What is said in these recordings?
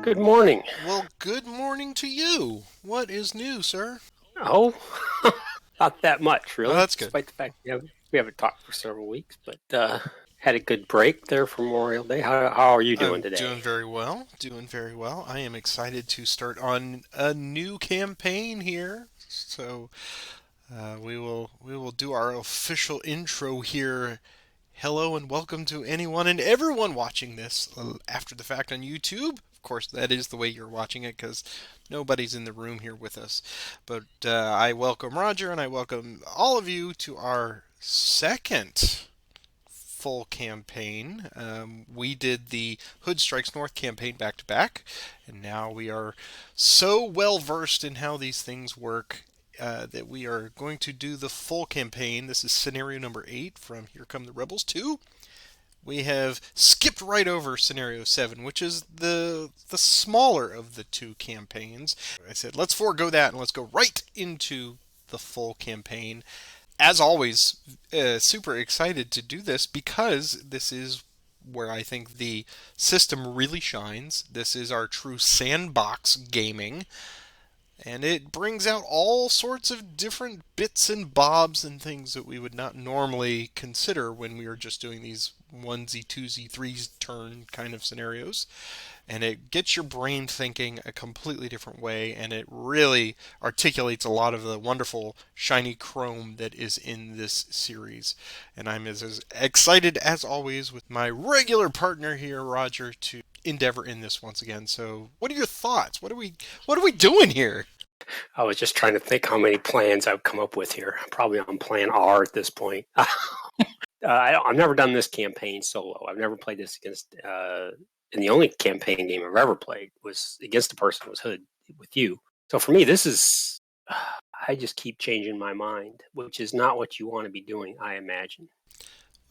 Good morning. Well, good morning to you. What is new, sir? Oh, not that much, Oh, really, that's good. despite the fact we haven't talked for several weeks, but had a good break there for Memorial Day. How are you doing I'm today? doing very well. Doing very well. I am excited to start on a new campaign here. So we will do our official intro here. Hello and welcome to anyone and everyone watching this after the fact on YouTube. Of course, that is the way you're watching it because nobody's in the room here with us. But I welcome Roger and I welcome all of you to our second full campaign. We did the Hood Strikes North campaign back to back, and now we are so well versed in how these things work that we are going to do the full campaign. This is scenario number 8 from Here Come the Rebels 2. We have skipped right over scenario 7, which is the smaller of the two campaigns. I said, let's forego that and let's go right into the full campaign. As always, super excited to do this because this is where I think the system really shines. This is our true sandbox gaming, and it brings out all sorts of different bits and bobs and things that we would not normally consider when we are just doing these onesie, twosie, threes turn kind of scenarios. And it gets your brain thinking a completely different way, and it really articulates a lot of the wonderful shiny chrome that is in this series. And I'm as excited as always with my regular partner here, Roger, to endeavor in this once again. So, what are your thoughts? What are we doing here? I was just trying to think how many plans I've come up with here. I'm probably on plan R at this point. I've never done this campaign solo. I've never played this against, and the only campaign game I've ever played was against a person who was Hood with you. So for me, this is, I just keep changing my mind, which is not what you want to be doing, I imagine.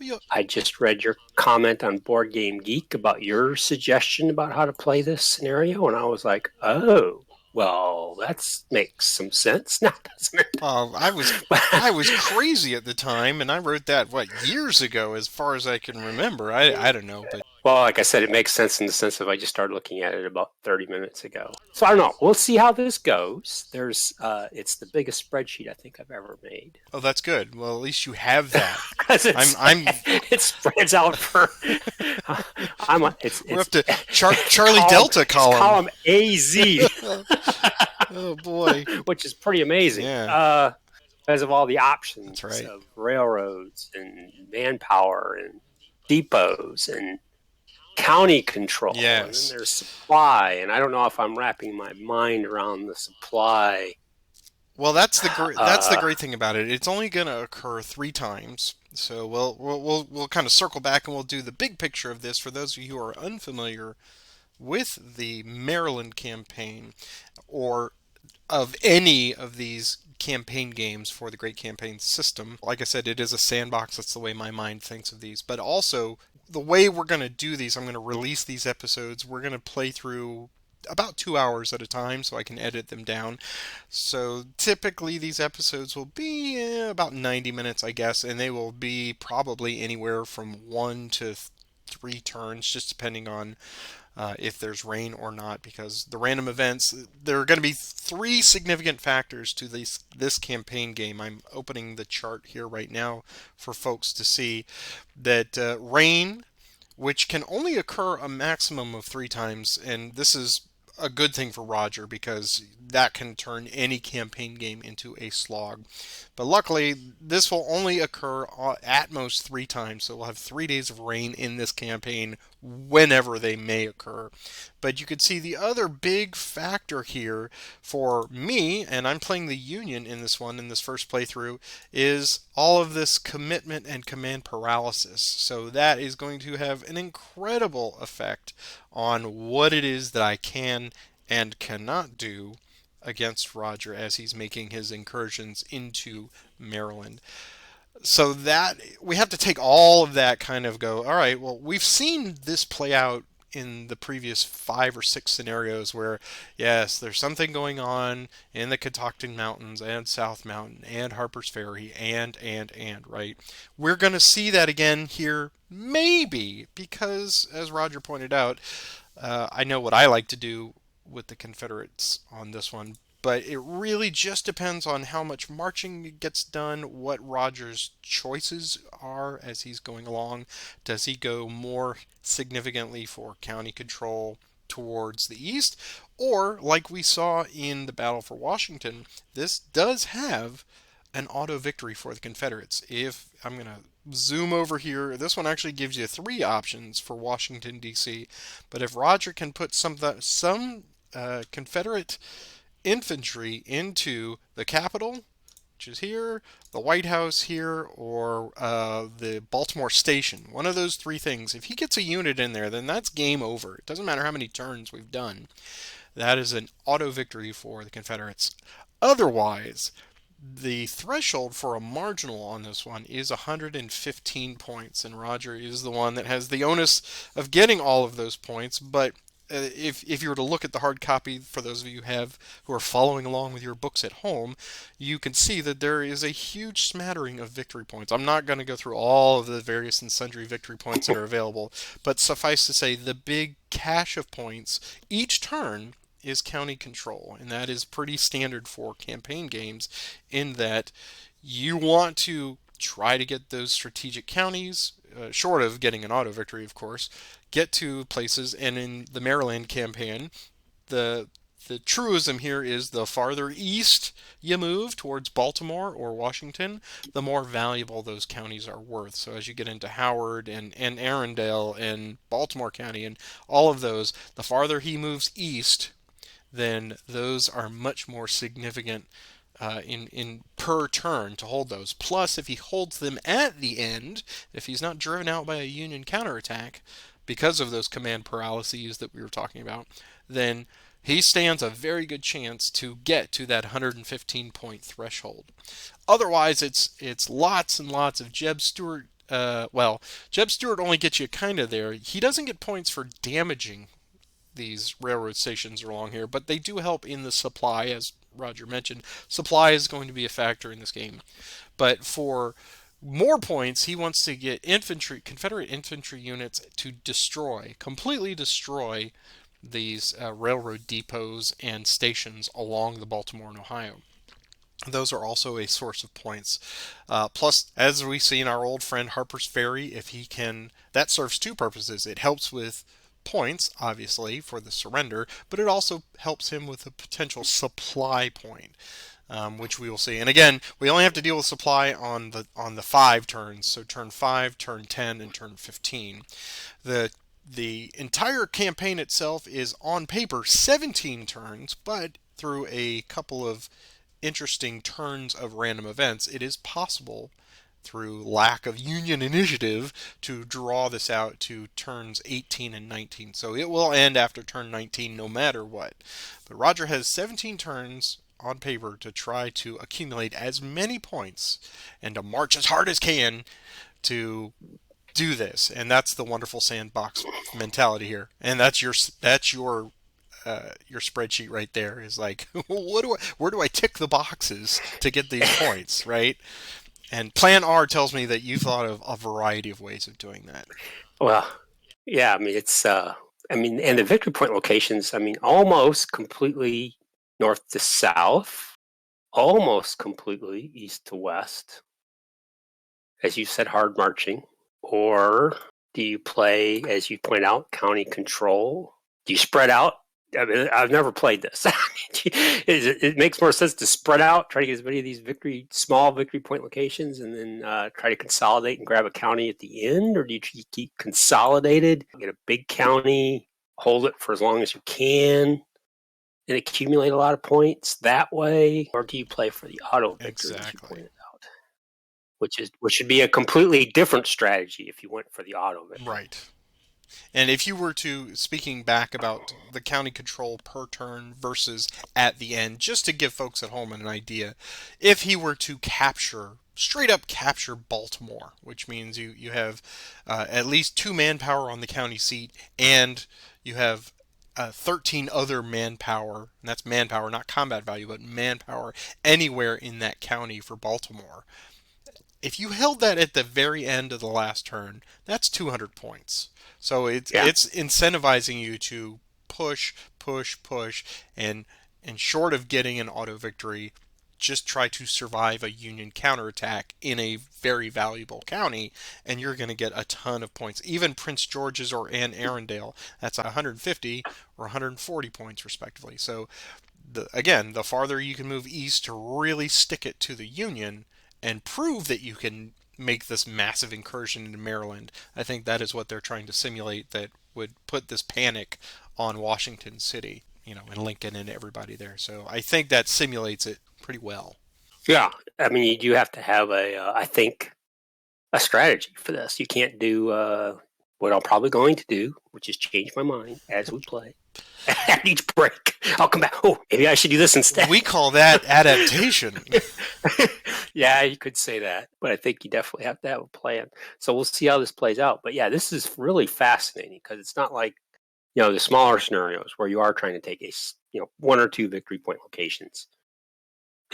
Well, I just read your comment on Board Game Geek about your suggestion about how to play this scenario, and I was like, oh, well, that makes some sense now, doesn't it? I was I was crazy at the time, and I wrote that years ago, as far as I can remember. I don't know, but Well, like I said, it makes sense in the sense of I just started looking at it about 30 minutes ago. So I don't know. We'll see how this goes. It's the biggest spreadsheet I think I've ever made oh, that's good. Well, at least you have that. because I'm it spreads out for. we're It's up to Charlie column Delta it's column. column AZ, Oh boy. which is pretty amazing. Yeah, Because of all the that's options right. of railroads and manpower and depots and county control, and then Yes. there's supply, and I don't know if I'm wrapping my mind around the supply. Well, that's the Uh, great thing about it. It's only going to occur 3 times. So we'll kind of circle back and we'll do the big picture of this for those of you who are unfamiliar with the Maryland campaign or of any of these campaign games for the Great Campaign system. Like I said, it is a sandbox. That's the way my mind thinks of these. But also, the way we're going to do these, I'm going to release these episodes. We're going to play through about 2 hours at a time so I can edit them down. So typically these episodes will be about 90 minutes, I guess, and they will be probably anywhere from 1 to 3 turns, just depending on if there's rain or not, because the random events, there are going to be 3 significant factors to this campaign game. I'm opening the chart here right now for folks to see that rain, which can only occur a maximum of 3 times, and this is a good thing for Roger because that can turn any campaign game into a slog. But luckily, this will only occur at most 3 times, so we'll have 3 days of rain in this campaign whenever they may occur. But you could see the other big factor here for me, and I'm playing the Union in this one in this first playthrough, is all of this commitment and command paralysis. So that is going to have an incredible effect on what it is that I can and cannot do against Roger as he's making his incursions into Maryland. So that we have to take all of that kind of go, all right, well, we've seen this play out in the previous 5 or 6 scenarios where, yes, there's something going on in the Catoctin Mountains and South Mountain and Harper's Ferry and, right? We're going to see that again here, maybe, because, as Roger pointed out, I know what I like to do with the Confederates on this one, but it really just depends on how much marching gets done, what Roger's choices are as he's going along. Does he go more significantly for county control towards the east? Or, like we saw in the Battle for Washington, this does have an auto victory for the Confederates. If I'm going to zoom over here, this one actually gives you three options for Washington, D.C. But if Roger can put some Confederate infantry into the Capitol, which is here, the White House here, or the Baltimore Station, one of those three things, if he gets a unit in there, then that's game over. It doesn't matter how many turns we've done. That is an auto victory for the Confederates. Otherwise, the threshold for a marginal on this one is 115 points, and Roger is the one that has the onus of getting all of those points. But if you were to look at the hard copy, for those of you who are following along with your books at home, you can see that there is a huge smattering of victory points. I'm not going to go through all of the various and sundry victory points that are available, but suffice to say, the big cache of points each turn is county control, and that is pretty standard for campaign games in that you want to try to get those strategic counties, short of getting an auto victory, of course, get to places. And in the Maryland campaign, the the truism here is the farther east you move towards Baltimore or Washington, the more valuable those counties are worth. So as you get into Howard and Arundel and Baltimore County and all of those, the farther he moves east, then those are much more significant in per turn to hold those. Plus, if he holds them at the end, if he's not driven out by a Union counterattack because of those command paralyses that we were talking about, then he stands a very good chance to get to that 115 point threshold. Otherwise, it's lots and lots of Jeb Stuart. Jeb Stuart only gets you kind of there. He doesn't get points for damaging these railroad stations along here, but they do help in the supply, as Roger mentioned. Supply is going to be a factor in this game. But for more points, he wants to get Confederate infantry units to completely destroy these railroad depots and stations along the Baltimore and Ohio. Those are also a source of points. Plus, as we see in our old friend Harper's Ferry, if he can, that serves two purposes. It helps with points, obviously, for the surrender, but it also helps him with a potential supply point, which we will see. And again, we only have to deal with supply on the 5 turns, so turn 5, turn 10, and turn 15. The entire campaign itself is on paper 17 turns, but through a couple of interesting turns of random events, it is possible through lack of Union initiative to draw this out to turns 18 and 19. So it will end after turn 19 no matter what. But Roger has 17 turns on paper to try to accumulate as many points and to march as hard as can to do this. And that's the wonderful sandbox mentality here. And that's your spreadsheet right there is like, where do I tick the boxes to get these points, right? And Plan R tells me that you thought of a variety of ways of doing that. Well, yeah, I mean, and the victory point locations, I mean, almost completely north to south, almost completely east to west. As you said, hard marching. Or do you play, as you point out, county control? Do you spread out? I mean, I've never played this. It makes more sense to spread out, try to get as many of these small victory point locations, and then try to consolidate and grab a county at the end? Or do you keep consolidated, get a big county, hold it for as long as you can, and accumulate a lot of points that way? Or do you play for the auto victory, as you pointed out? Which should be a completely different strategy if you went for the auto victory. Right. And if you were to, speaking back about the county control per turn versus at the end, just to give folks at home an idea, if he were to straight up capture Baltimore, which means you have at least 2 manpower on the county seat, and you have 13 other manpower, and that's manpower, not combat value, but manpower anywhere in that county for Baltimore. If you held that at the very end of the last turn, that's 200 points. So Yeah. it's incentivizing you to push, push, push, and short of getting an auto victory, just try to survive a Union counterattack in a very valuable county, and you're going to get a ton of points. Even Prince George's or Anne Arundel, that's 150 or 140 points respectively. So again, the farther you can move east to really stick it to the Union and prove that you can make this massive incursion into Maryland, I think that is what they're trying to simulate that would put this panic on Washington City, and Lincoln and everybody there. So I think that simulates it pretty well. Yeah. I mean, you do have to have I think, a strategy for this. You can't do what I'm probably going to do, which is change my mind as we play. At each break, I'll come back. Oh, maybe I should do this instead. We call that adaptation. Yeah, you could say that, but I think you definitely have to have a plan. So we'll see how this plays out. But yeah, this is really fascinating because it's not like the smaller scenarios where you are trying to take one or two victory point locations,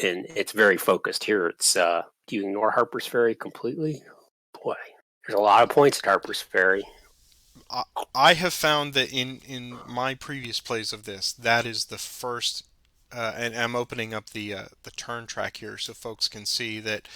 and it's very focused here. It's do you ignore Harper's Ferry completely? Boy, there's a lot of points at Harper's Ferry. I have found that in my previous plays of this, that is the first, and I'm opening up the turn track here so folks can see that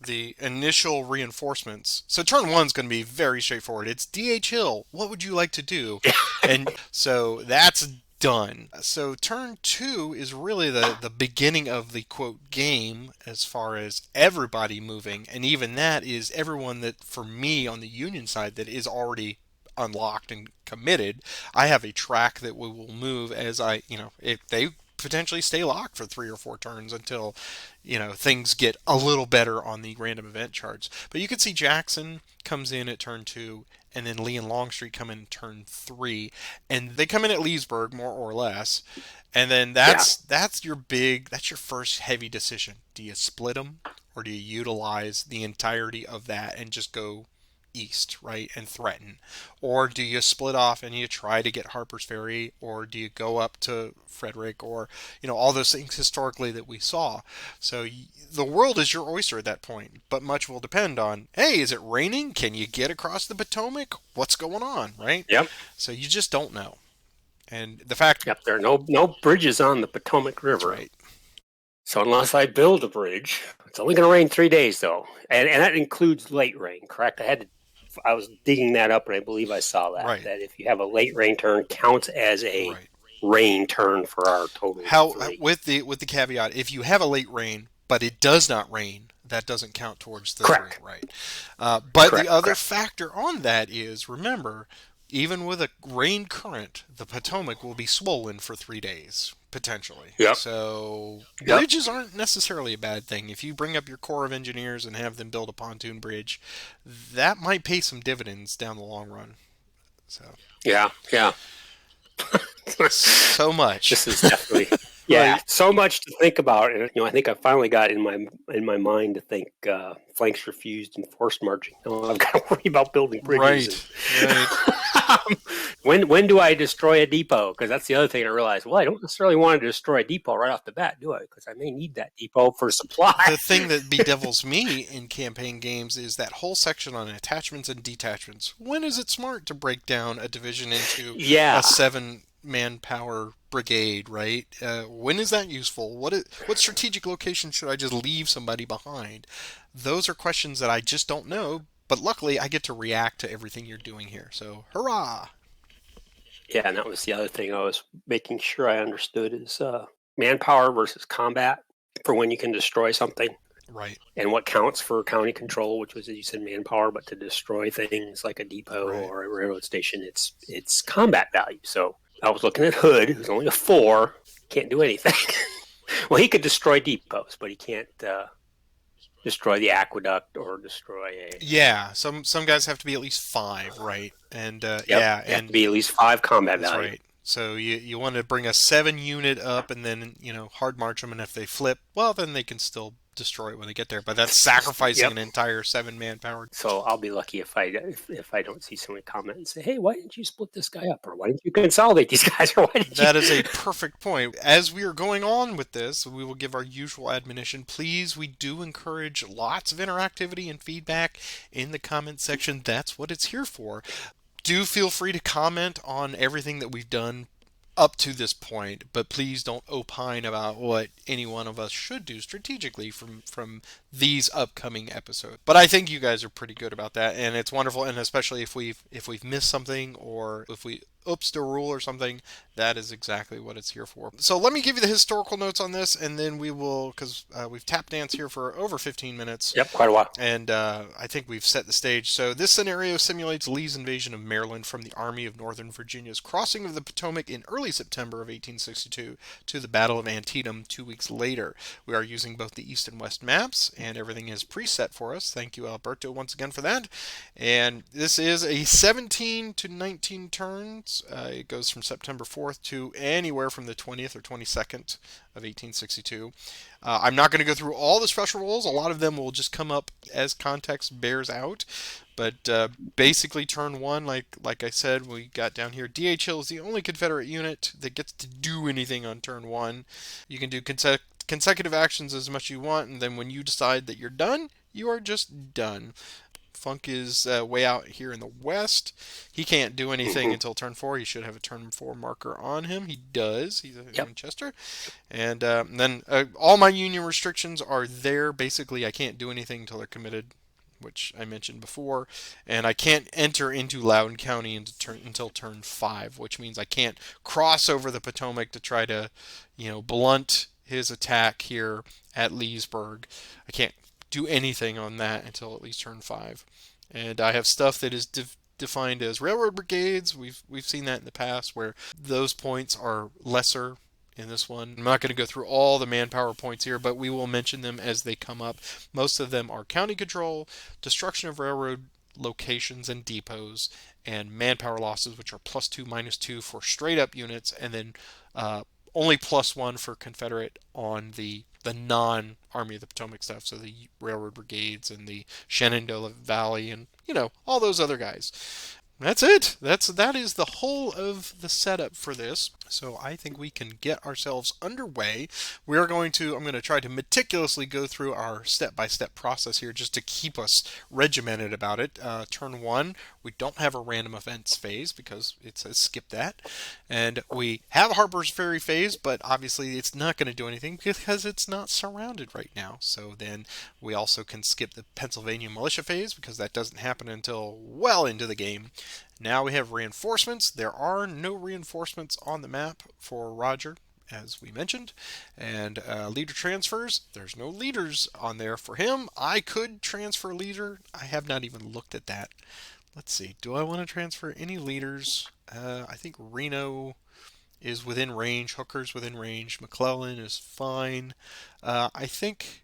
the initial reinforcements. So turn one's going to be very straightforward. It's D.H. Hill. What would you like to do? And so that's done. So turn two is really the beginning of the quote game as far as everybody moving, and even that is everyone that for me on the Union side that is already unlocked and committed. I have a track that we will move as if they potentially stay locked for 3 or 4 turns until, things get a little better on the random event charts. But you can see Jackson comes in at turn 2, and then Lee and Longstreet come in turn 3, and they come in at Leesburg more or less. And then that's your first heavy decision. Do you split them, or do you utilize the entirety of that and just go east, right, and threaten? Or do you split off and you try to get Harper's Ferry, or do you go up to Frederick, or all those things historically that we saw? So the world is your oyster at that point, but much will depend on, hey, is it raining? Can you get across the Potomac? What's going on, right? Yep. So you just don't know. And the fact, Yep, there are no bridges on the Potomac that's River. right. So unless I build a bridge, it's only going to rain 3 days though, and that includes late rain. Correct? I was digging that up, and I believe I saw that Right. that if you have a late rain turn, counts as a Right. rain turn for our total. How three. with the caveat, if you have a late rain but it does not rain, that doesn't count towards the Correct. 3, right? But Correct. the other Correct. factor on that is, remember, even with a rain current, the Potomac will be swollen for 3 days potentially. Yep. So Yep. bridges aren't necessarily a bad thing. If you bring up your Corps of Engineers and have them build a pontoon bridge, that might pay some dividends down the long run. So Yeah. Yeah. so much. This is definitely yeah, Right. so much to think about. And I think I finally got in my mind to think flanks refused and forced marching. No, I've got to worry about building bridges. Right. And when do I destroy a depot? Because that's the other thing I realized. Well, I don't necessarily want to destroy a depot right off the bat, do I? Because I may need that depot for supply. The thing that bedevils me in campaign games is that whole section on attachments and detachments. When is it smart to break down a division into Yeah. a 7 manpower brigade, right? When is that useful? What strategic location should I just leave somebody behind? Those are questions that I just don't know, but luckily I get to react to everything you're doing here. So, hurrah! Yeah, and that was the other thing I was making sure I understood is manpower versus combat for when you can destroy something. Right. And what counts for county control, which was, as you said, manpower, but to destroy things like a depot Right. or a railroad station, it's combat value. So I was looking at Hood, who's only a 4, can't do anything. Well, he could destroy depots, but he can't destroy the aqueduct or destroy a. Yeah, some guys have to be at least 5, right? And Yep, yeah, you have and to be at least 5 combat that's value. right. So you want to bring a 7 unit up and then, hard march them, and if they flip, well, then they can still destroy it when they get there. But that's sacrificing Yep. an entire 7 manpower. So I'll be lucky if I don't see somebody comment and say, "Hey, why didn't you split this guy up, or why didn't you consolidate these guys, or why did you?" That is a perfect point. As we are going on with this, we will give our usual admonition. Please, we do encourage lots of interactivity and feedback in the comment section. That's what it's here for. Do feel free to comment on everything that we've done up to this point, but please don't opine about what any one of us should do strategically from these upcoming episodes. But I think you guys are pretty good about that, and it's wonderful. And especially if we've missed something, or if we oops a rule or something, that is exactly what it's here for. So let me give you the historical notes on this, and then we will, because we've tap danced here for over 15 minutes. Yep, quite a while. And I think we've set the stage. So this scenario simulates Lee's invasion of Maryland from the Army of Northern Virginia's crossing of the Potomac in early September of 1862 to the Battle of Antietam 2 weeks later. We are using both the east and west maps, and everything is preset for us. Thank you, Alberto, once again for that. And this is a 17 to 19 turns. It goes from September 4th to anywhere from the 20th or 22nd of 1862. I'm not going to go through all the special rules. A lot of them will just come up as context bears out. But basically, turn one, like I said, we got down here. D.H. Hill is the only Confederate unit that gets to do anything on turn one. You can do consecutive actions as much as you want, and then when you decide that you're done, you are just done. Funk is way out here in the west. He can't do anything until turn 4. He should have a turn 4 marker on him. He does. He's in Winchester. And then all my union restrictions are there. Basically, I can't do anything until they're committed, which I mentioned before. And I can't enter into Loudoun County until turn 5, which means I can't cross over the Potomac to try to, blunt his attack here at Leesburg. I can't do anything on that until at least turn 5. And I have stuff that is defined as railroad brigades. We've seen that in the past where those points are lesser in this one. I'm not going to go through all the manpower points here, but we will mention them as they come up. Most of them are county control, destruction of railroad locations and depots, and manpower losses, which are +2, -2 for straight up units, and then only +1 for Confederate on the non-Army of the Potomac stuff, so the railroad brigades and the Shenandoah Valley and, all those other guys. That's it. That is the whole of the setup for this. So I think we can get ourselves underway. I'm going to try to meticulously go through our step-by-step process here just to keep us regimented about it. Turn 1, we don't have a random events phase because it says skip that. And we have Harper's Ferry phase, but obviously it's not going to do anything because it's not surrounded right now. So then we also can skip the Pennsylvania militia phase because that doesn't happen until well into the game. Now we have reinforcements. There are no reinforcements on the map for Roger, as we mentioned. And leader transfers, there's no leaders on there for him. I could transfer leader. I have not even looked at that. Let's see. Do I want to transfer any leaders? I think Reno is within range. Hooker's within range. McClellan is fine. I think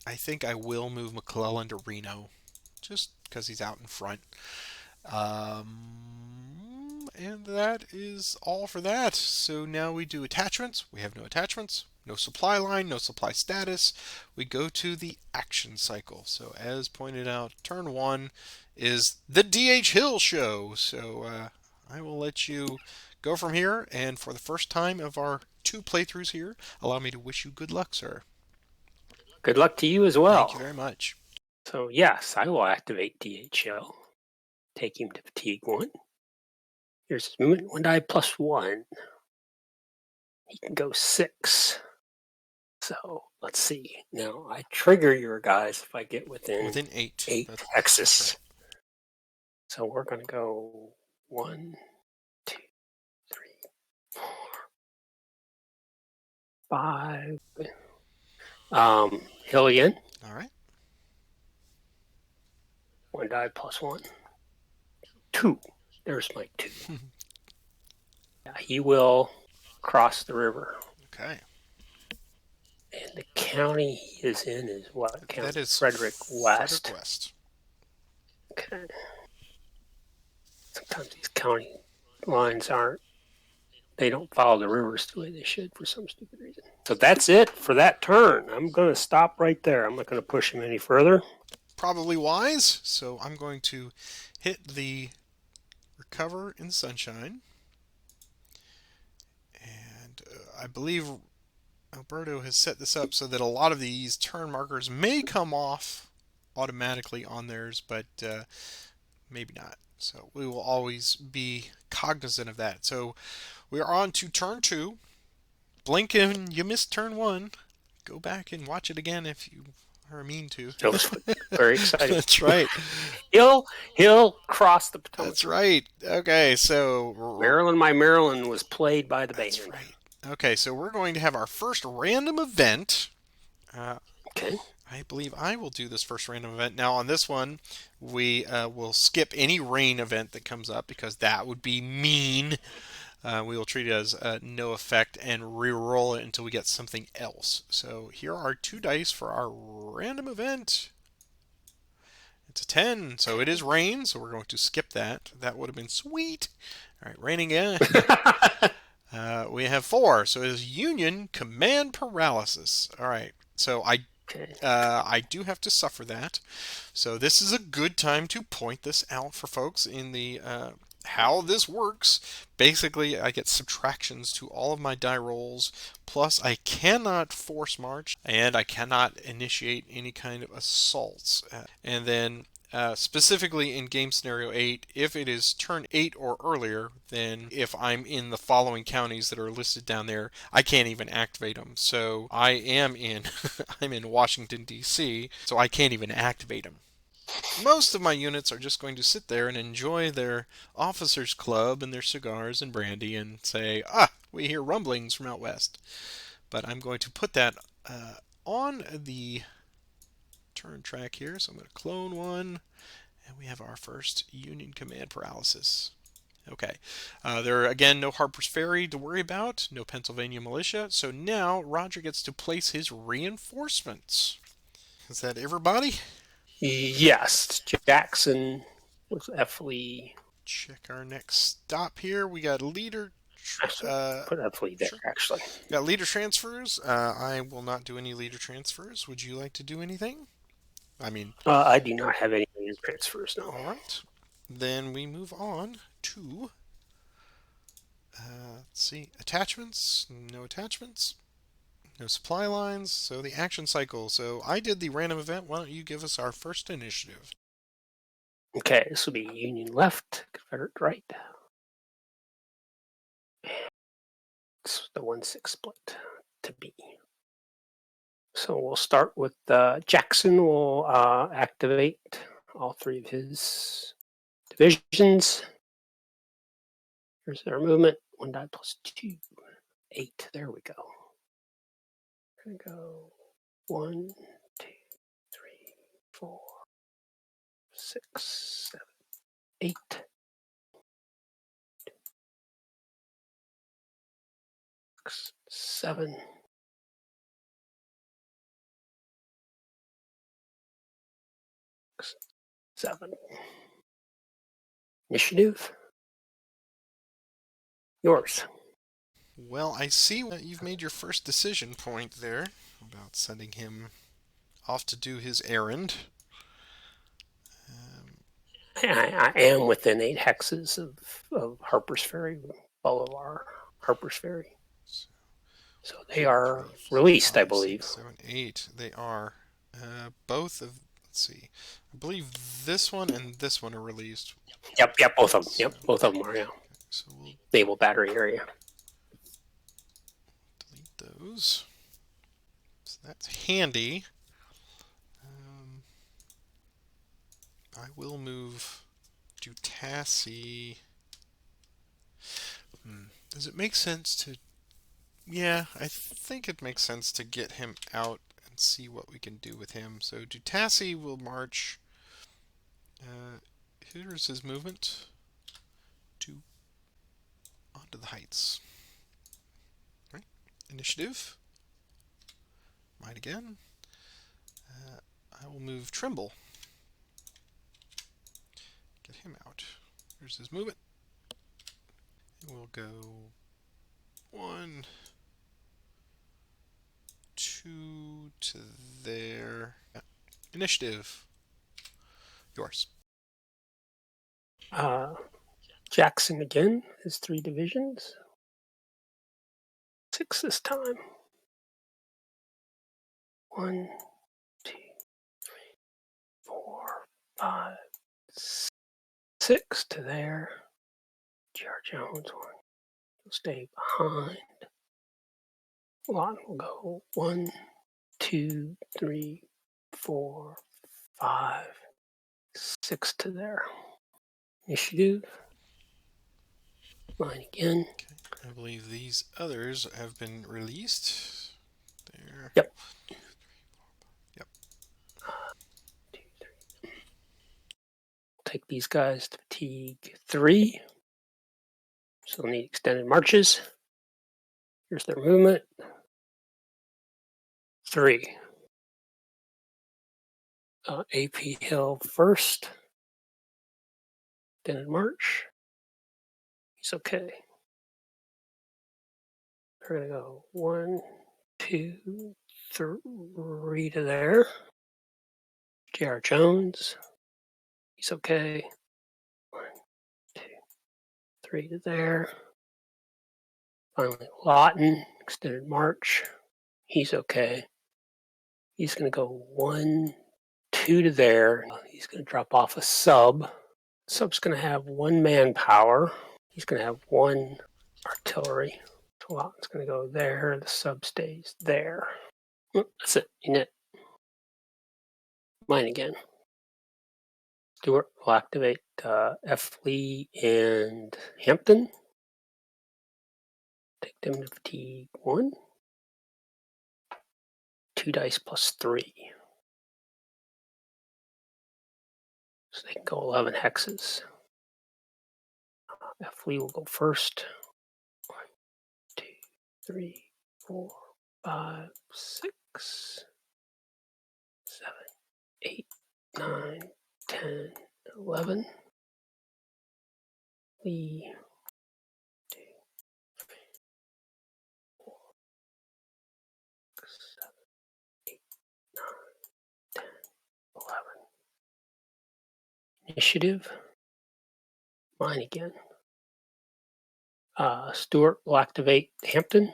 I will move McClellan to Reno, just because he's out in front. And that is all for that. So now we do attachments. We have no attachments, no supply line, no supply status. We go to the action cycle. So as pointed out, turn 1 is the D.H. Hill show. So I will let you go from here. And for the first time of our 2 playthroughs here, allow me to wish you good luck, sir. Good luck to you as well. Thank you very much. So yes, I will activate DHL. Take him to fatigue 1. Here's his movement. 1 die +1. He can go 6. So let's see. Now I trigger your guys if I get within 8. 8 hexes. So we're going to go 1, 2, 3, 4, 5. Hill again. All right. 1 die +1. 2. There's my 2. Yeah, he will cross the river. Okay. And the county he is in is what county? That is Frederick West. Frederick West. Okay. Sometimes these county lines aren't they don't follow the rivers the way they should for some stupid reason. So that's it for that turn. I'm going to stop right there. I'm not going to push him any further. Probably wise. So I'm going to hit the recover in the sunshine. And I believe Alberto has set this up so that a lot of these turn markers may come off automatically on theirs, but maybe not. So we will always be cognizant of that. So we are on to turn 2. Blink and you missed turn 1. Go back and watch it again if you are mean to. That was very exciting. That's right. He'll cross the Potomac. That's right. Okay, so Maryland, My Maryland was played by the band. That's right. Okay, so we're going to have our first random event. Okay. I believe I will do this first random event. Now, on this one, we will skip any rain event that comes up because that would be mean. We will treat it as no effect and re-roll it until we get something else. So here are 2 dice for our random event. It's a 10, so it is rain, so we're going to skip that. That would have been sweet. All right, rain again. We have 4, so it is Union Command Paralysis. All right, so I do have to suffer that. So this is a good time to point this out for folks in the how this works. Basically, I get subtractions to all of my die rolls, plus I cannot force march, and I cannot initiate any kind of assaults. And then specifically in game scenario 8, if it is turn 8 or earlier, then if I'm in the following counties that are listed down there, I can't even activate them. So I am in I'm in Washington D.C., so I can't even activate them. Most of my units are just going to sit there and enjoy their officers' club and their cigars and brandy and say, we hear rumblings from out west. But I'm going to put that on the turn track here. So I'm going to clone one, and we have our first Union Command Paralysis. Okay, there are again no Harper's Ferry to worry about, no Pennsylvania Militia. So now Roger gets to place his reinforcements. Is that everybody? Yes, Jackson was F. Lee. Check our next stop here. We got leader. Put F. Lee there, sure. actually. Got leader transfers. I will not do any leader transfers. Would you like to do anything? I do not have any leader transfers, no. All right. Then we move on to, let's see, attachments. No attachments. No supply lines. So the action cycle. So I did the random event. Why don't you give us our first initiative? Okay, this will be Union left, Confederate right. It's the 1-6 split to B. So we'll start with Jackson will activate all 3 of his divisions. Here's their movement. 1 die plus 2. 8. There we go. We're going to go 1, 2, 3, 4, 6, 7, 8. 6, 7. 6, 7. Initiative. Yours. Well, I see that you've made your first decision point there about sending him off to do his errand. I am within 8 hexes of Harper's Ferry. Follow our Harper's Ferry. So they are released, I believe. 6, 7, 8. They are. Both of. Let's see. I believe this one and this one are released. Yep, both of them. Yep, both of them are. Yeah. Okay, so we'll Naval battery area. delete those. So that's handy. I will move Dutasse. Does it make sense to... Yeah, I think it makes sense to get him out and see what we can do with him. So Dutasse will march... here's his movement. Onto the heights. Right. Initiative. Might again. I will move Trimble. Get him out. Here's his movement. We'll go 1, 2 to there. Initiative. Yours. Jackson again, his 3 divisions. 6 this time. 1, 2, 3, 4, 5, 6 to there. J.R. Jones one will stay behind. Lawton will go 1, 2, 3, 4, 5, 6 to there. Initiative. Mine again. Okay. I believe these others have been released. There. Yep. 1, 2, 3, 4, 5. Yep. 2, 3. Take these guys to fatigue 3. So they'll need extended marches. Here's their movement. 3. AP Hill first. Extended march. He's okay. They're going to go 1, 2, 3 to there. J.R. Jones. He's okay. 1, 2, 3 to there. Finally, Lawton. Extended march. He's okay. He's going to go 1, 2 to there. He's going to drop off a sub. Sub's going to have 1 manpower. He's going to have 1 artillery. So Lawton's going to go there. The sub stays there. That's it. Unit. Mine again. Stewart will activate F. Lee and Hampton. Take them to fatigue 1. 2 dice plus 3. So they can go 11 hexes. F. Lee will go first. 1, 2, 3, 4, 5, 6, 7, 8, 9, 10, 11. Lee, 2, 3, 4, 7, 8, 9, 10, 11. Initiative. Mine again. Stewart will activate Hampton.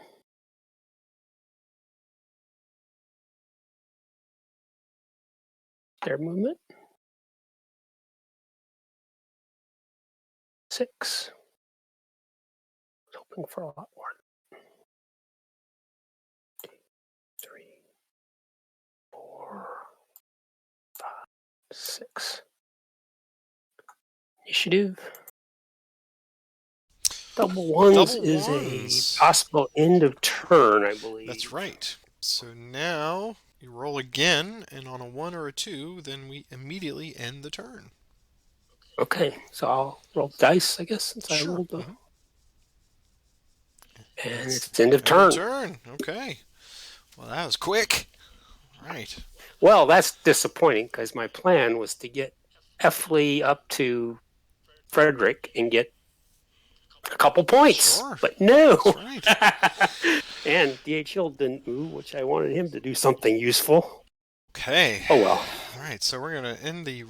Their movement. 6. I was hoping for a lot more. 2, 3, 4, 5, 6. Initiative. Double ones is a possible end of turn, I believe. That's right. So now you roll again, and on a 1 or a 2, then we immediately end the turn. Okay, so I'll roll dice, I guess, since I Sure. rolled the. And it's end of End of turn. turn. Okay. Well, that was quick. All right. Well, that's disappointing because my plan was to get F. Lee up to Frederick and get a couple points. Sure. But no. That's right. And D.H. Hill didn't move, which I wanted him to do something useful. Okay. Oh well. All right. So we're going to end the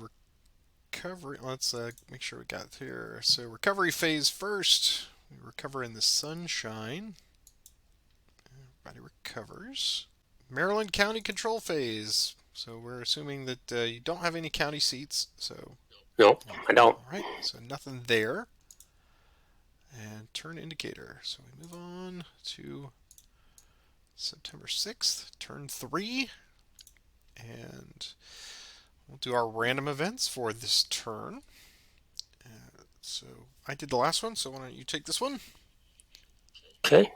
recovery. Let's make sure we got here. So recovery phase first. We recover in the sunshine. Everybody recovers. Maryland County control phase. So we're assuming that you don't have any county seats. So No, I don't. all right. So nothing there. And turn indicator. So we move on to September 6th, turn 3. And we'll do our random events for this turn. So I did the last one, so why don't you take this one? Okay.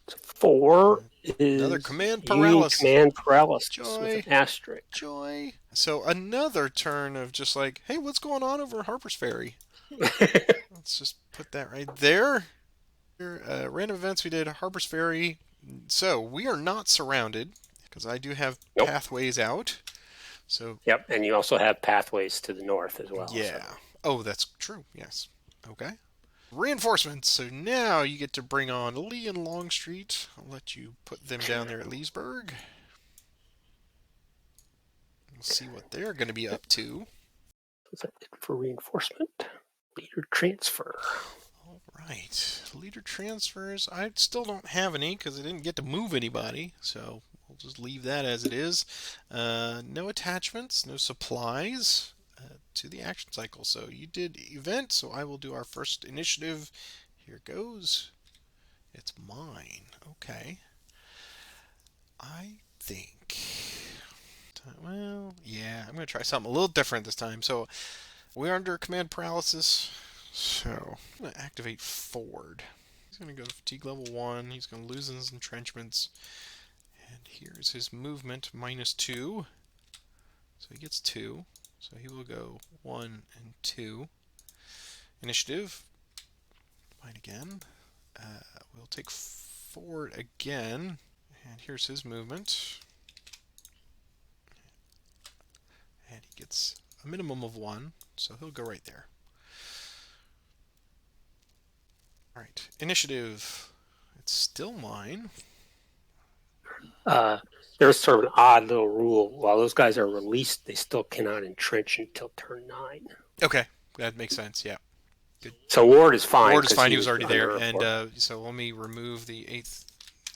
So 4 is another command Union paralysis. command paralysis Joy. with an asterisk. Joy. So another turn of just like, hey, what's going on over at Harper's Ferry? Let's just put that right there. Random events we did Harper's Ferry. So we are not surrounded because I do have pathways out. So yep, and you also have pathways to the north as well. Yeah. So. Oh, that's true. Yes. Okay. Reinforcements. So now you get to bring on Lee and Longstreet. I'll let you put them down there at Leesburg. We'll see what they're going to be up to. What's that for reinforcement? Leader transfer. All right. Leader transfers. I still don't have any because I didn't get to move anybody. So we'll just leave that as it is. No attachments, no supplies to the action cycle. So you did event, so I will do our first initiative. Here goes. It's mine. Okay. I think. Well, yeah, I'm going to try something a little different this time. So we're under command paralysis. So I'm going to activate Ford. He's going to go to fatigue level 1. He's going to lose his entrenchments. And here's his movement, -2. So he gets 2. So he will go 1 and 2. Initiative. Mine again. We'll take Ford again. And here's his movement. And he gets a minimum of 1. So he'll go right there. Alright, initiative. It's still mine. There's sort of an odd little rule. While those guys are released, they still cannot entrench until turn 9. Okay, that makes sense, yeah. Good. So Ward is fine. Ward is fine, he was already there. And so let me remove the 8th.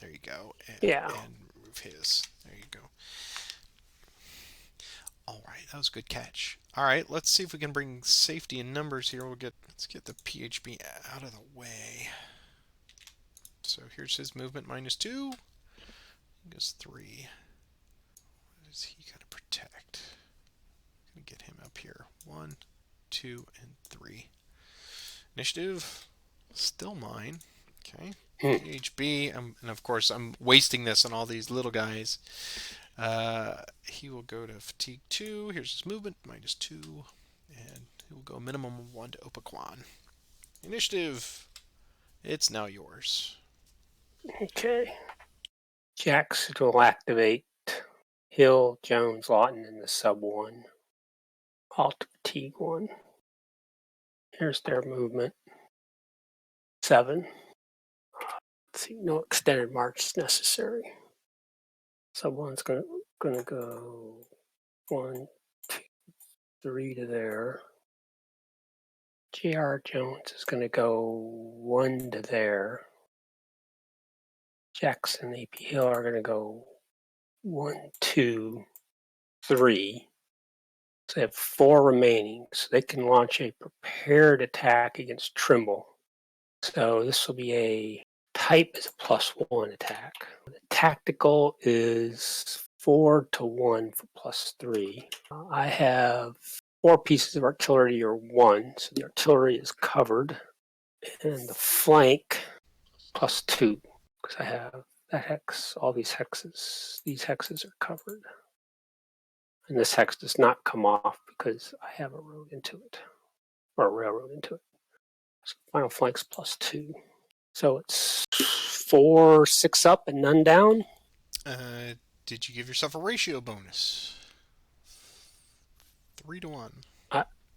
There you go. And remove his. There you go. Alright, that was a good catch. Alright, let's see if we can bring safety in numbers here. Let's get the PHB out of the way. So here's his movement, -2. He goes 3. What is he going to protect? I'm going to get him up here. 1, 2, and 3. Initiative, still mine. Okay. PHB, and of course I'm wasting this on all these little guys. He will go to fatigue 2. Here's his movement, -2. And he will go minimum of 1 to Opaquan. Initiative, it's now yours. Okay. Jackson will activate Hill, Jones, Lawton, and the sub 1. All to fatigue 1. Here's their movement. 7. Let's see, no extended march is necessary. Sub 1's going to go 1, 2, 3 to there. J.R. Jones is going to go 1 to there. Jackson, AP Hill are going to go 1, 2, 3. So they have 4 remaining. So they can launch a prepared attack against Trimble. So this will be a type is a +1 attack. The tactical is 4 to 1 for +3. I have 4 pieces of artillery or 1, so the artillery is covered. And the flank +2, because I have that hex, all these hexes. These hexes are covered. And this hex does not come off because I have a road into it, or a railroad into it. So final flank's +2. So it's 4, 6 up and none down. Did you give yourself a ratio bonus? 3 to 1.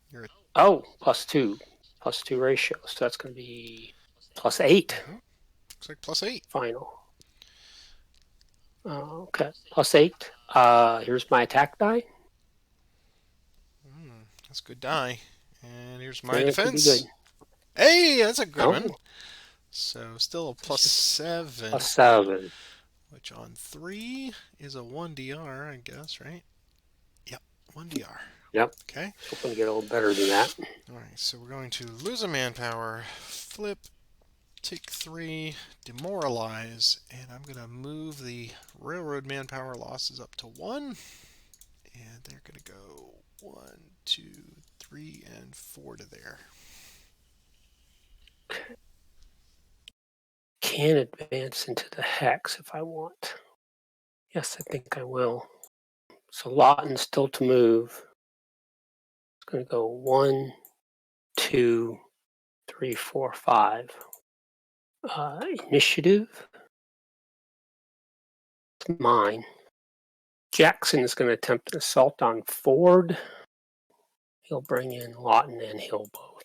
You're at +2 ratio. So that's going to be +8. Looks like +8. Final. Okay, +8. Here's my attack die. That's a good die. And here's my defense. Good. Hey, that's a good one. So still a +7. +7. Which on 3 is a 1 DR, I guess, right? Yep, 1 DR. Yep. Okay. Hoping to get a little better than that. Alright, so we're going to lose a manpower, flip, take 3, demoralize, and I'm going to move the railroad manpower losses up to 1. And they're going to go 1, 2, 3, and 4 to there. Okay. Can advance into the hex if I want. Yes, I think I will. So Lawton's still to move. It's going to go 1, 2, 3, 4, 5. Initiative. It's mine. Jackson is going to attempt an assault on Ford. He'll bring in Lawton and Hill both.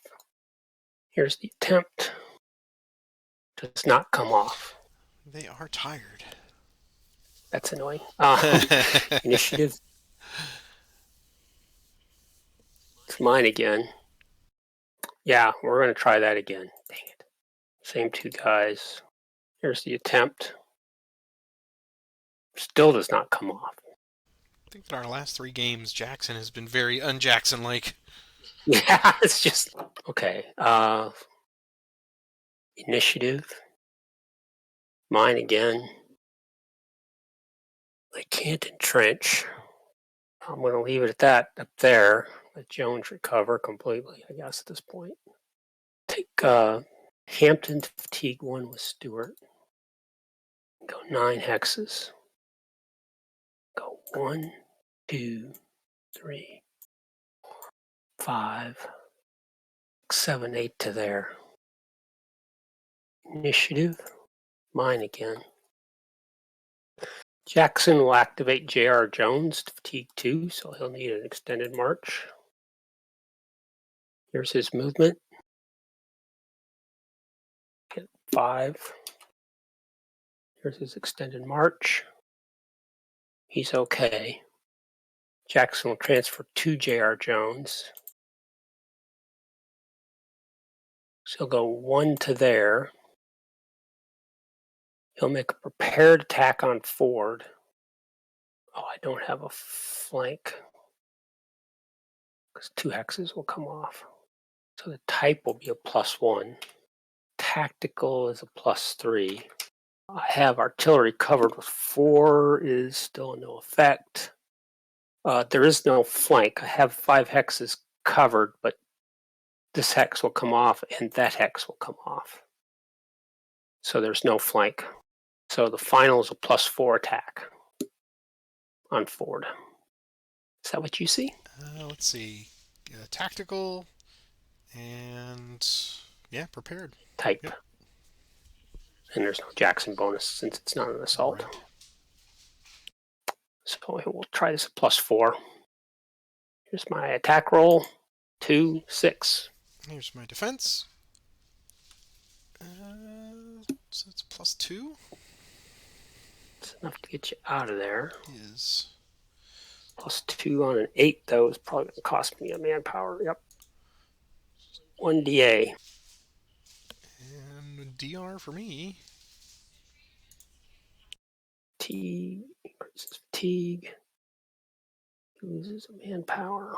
Here's the attempt. Does not come off. They are tired. That's annoying. Initiative. It's mine again. Yeah, we're going to try that again. Dang it. Same two guys. Here's the attempt. Still does not come off. I think that our last 3 games, Jackson has been very un-Jackson-like. Yeah, it's just okay. Initiative. Mine again. They can't entrench. I'm going to leave it at that up there. Let Jones recover completely, I guess, at this point. Take Hampton to fatigue 1 with Stewart. Go 9 hexes. Go 1, 2, 3, 5, 7, 8 to there. Initiative. Mine again. Jackson will activate J.R. Jones to fatigue 2, so he'll need an extended march. Here's his movement. Get 5. Here's his extended march. He's okay. Jackson will transfer to J.R. Jones. So he'll go 1 to there. He'll make a prepared attack on Ford. Oh, I don't have a flank. Because 2 hexes will come off. So the type will be a +1. Tactical is a +3. I have artillery covered with 4 is still in no effect. There is no flank. I have 5 hexes covered, but this hex will come off and that hex will come off. So there's no flank. So the final is a +4 attack on Ford. Is that what you see? Let's see. Tactical and yeah, prepared. Type. Yep. And there's no Jackson bonus since it's not an assault. Right. So we'll try this at +4. Here's my attack roll. 2, 6. Here's my defense. So it's +2. It's enough to get you out of there. Is +2 on an 8, though, is probably going to cost me a manpower. Yep. 1 DA. and DR for me. Fatigue. Increases fatigue. Loses a manpower.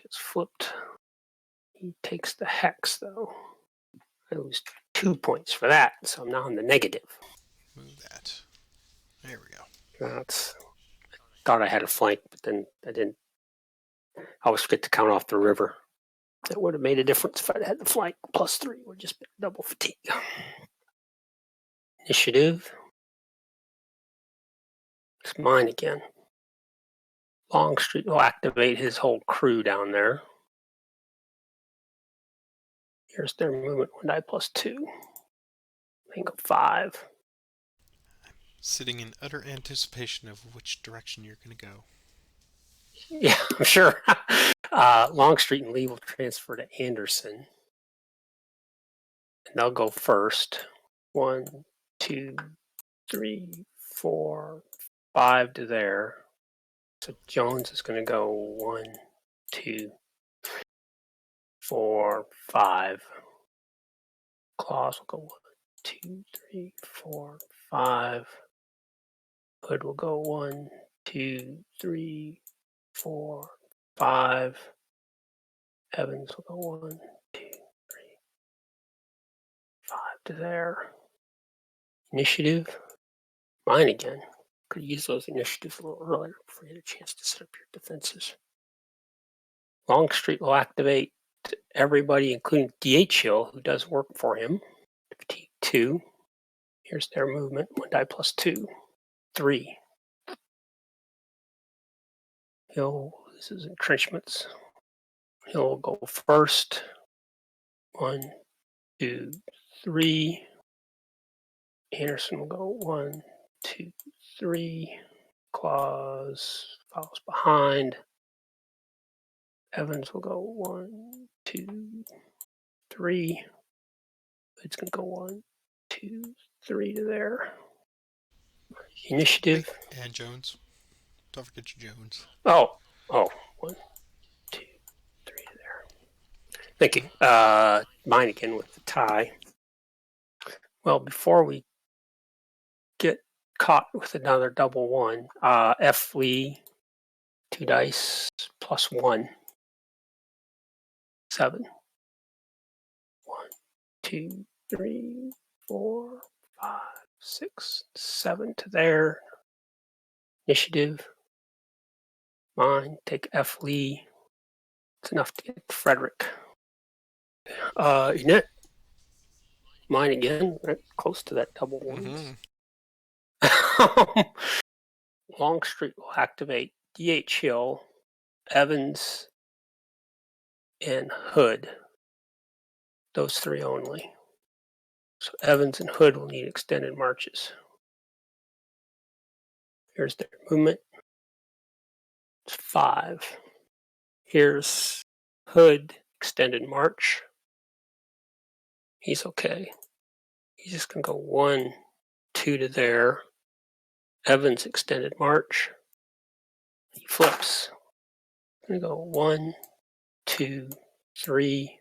Gets flipped. He takes the hex, though. I lose 2 points for that, so I'm now in the negative. Move that. There we go. That's. Thought I had a flank, but then I didn't. I always forget to count off the river. That would have made a difference if I'd had the flank. +3 would just be double fatigue. Initiative. It's mine again. Longstreet will activate his whole crew down there. Here's their movement. 1 die +2. Think of 5. Sitting in utter anticipation of which direction you're going to go. Yeah, I'm sure. Longstreet and Lee will transfer to Anderson. And they'll go first. 1, 2, 3, 4, 5 to there. So Jones is going to go 1, 2, 4, 5. Claws will go 1, 2, 3, 4, 5. Hood will go 1, 2, 3, 4, 5. Evans will go 1, 2, 3, 5 to there. Initiative. Mine again. Could use those initiatives a little earlier before you get a chance to set up your defenses. Longstreet will activate everybody, including DH Hill, who does work for him. Fatigue 2. Here's their movement. 1 die +2. 3. Hill loses entrenchments. Hill will go first. 1, 2, 3. Anderson will go 1, 2, 3. Claws follows behind. Evans will go 1, 2, 3. It's going to go 1, 2, 3 to there. Initiative. And Jones. Don't forget your Jones. Oh, 1, 2, 3 to there. Thank you. Mine again with the tie. Well, before we get caught with another double 1, F Lee, 2 dice plus 1, 7. 1, 2, 3, 4, 5, 6, 7 to there. Initiative. Mine. Take F Lee. It's enough to get Frederick. Unit. Mine again. Right close to that double 1s. Longstreet will activate DH Hill, Evans, and Hood. Those 3 only. So Evans and Hood will need extended marches. Here's their movement. It's 5. Here's Hood, extended march. He's okay. He's just going to go 1, 2 to there. Evans, extended march. He flips. I'm going to go 1, 2, 3,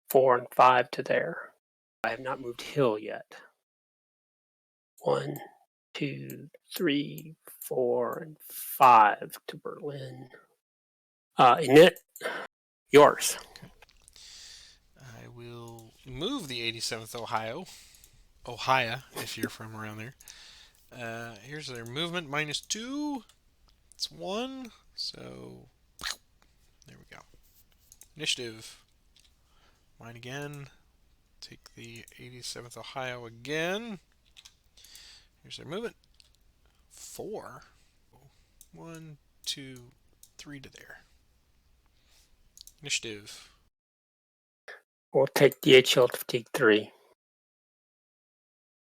4, and 5 to there. I have not moved Hill yet. 1, 2, 3, 4, and 5 to Berlin. Init, yours. Okay. I will move the 87th Ohio, if you're from around there. Here's their movement -2. It's 1. So there we go. Initiative. Mine again. Take the 87th Ohio again. Here's their movement. 4. 1, 2, 3 to there. Initiative. We'll take DHL to fatigue 3.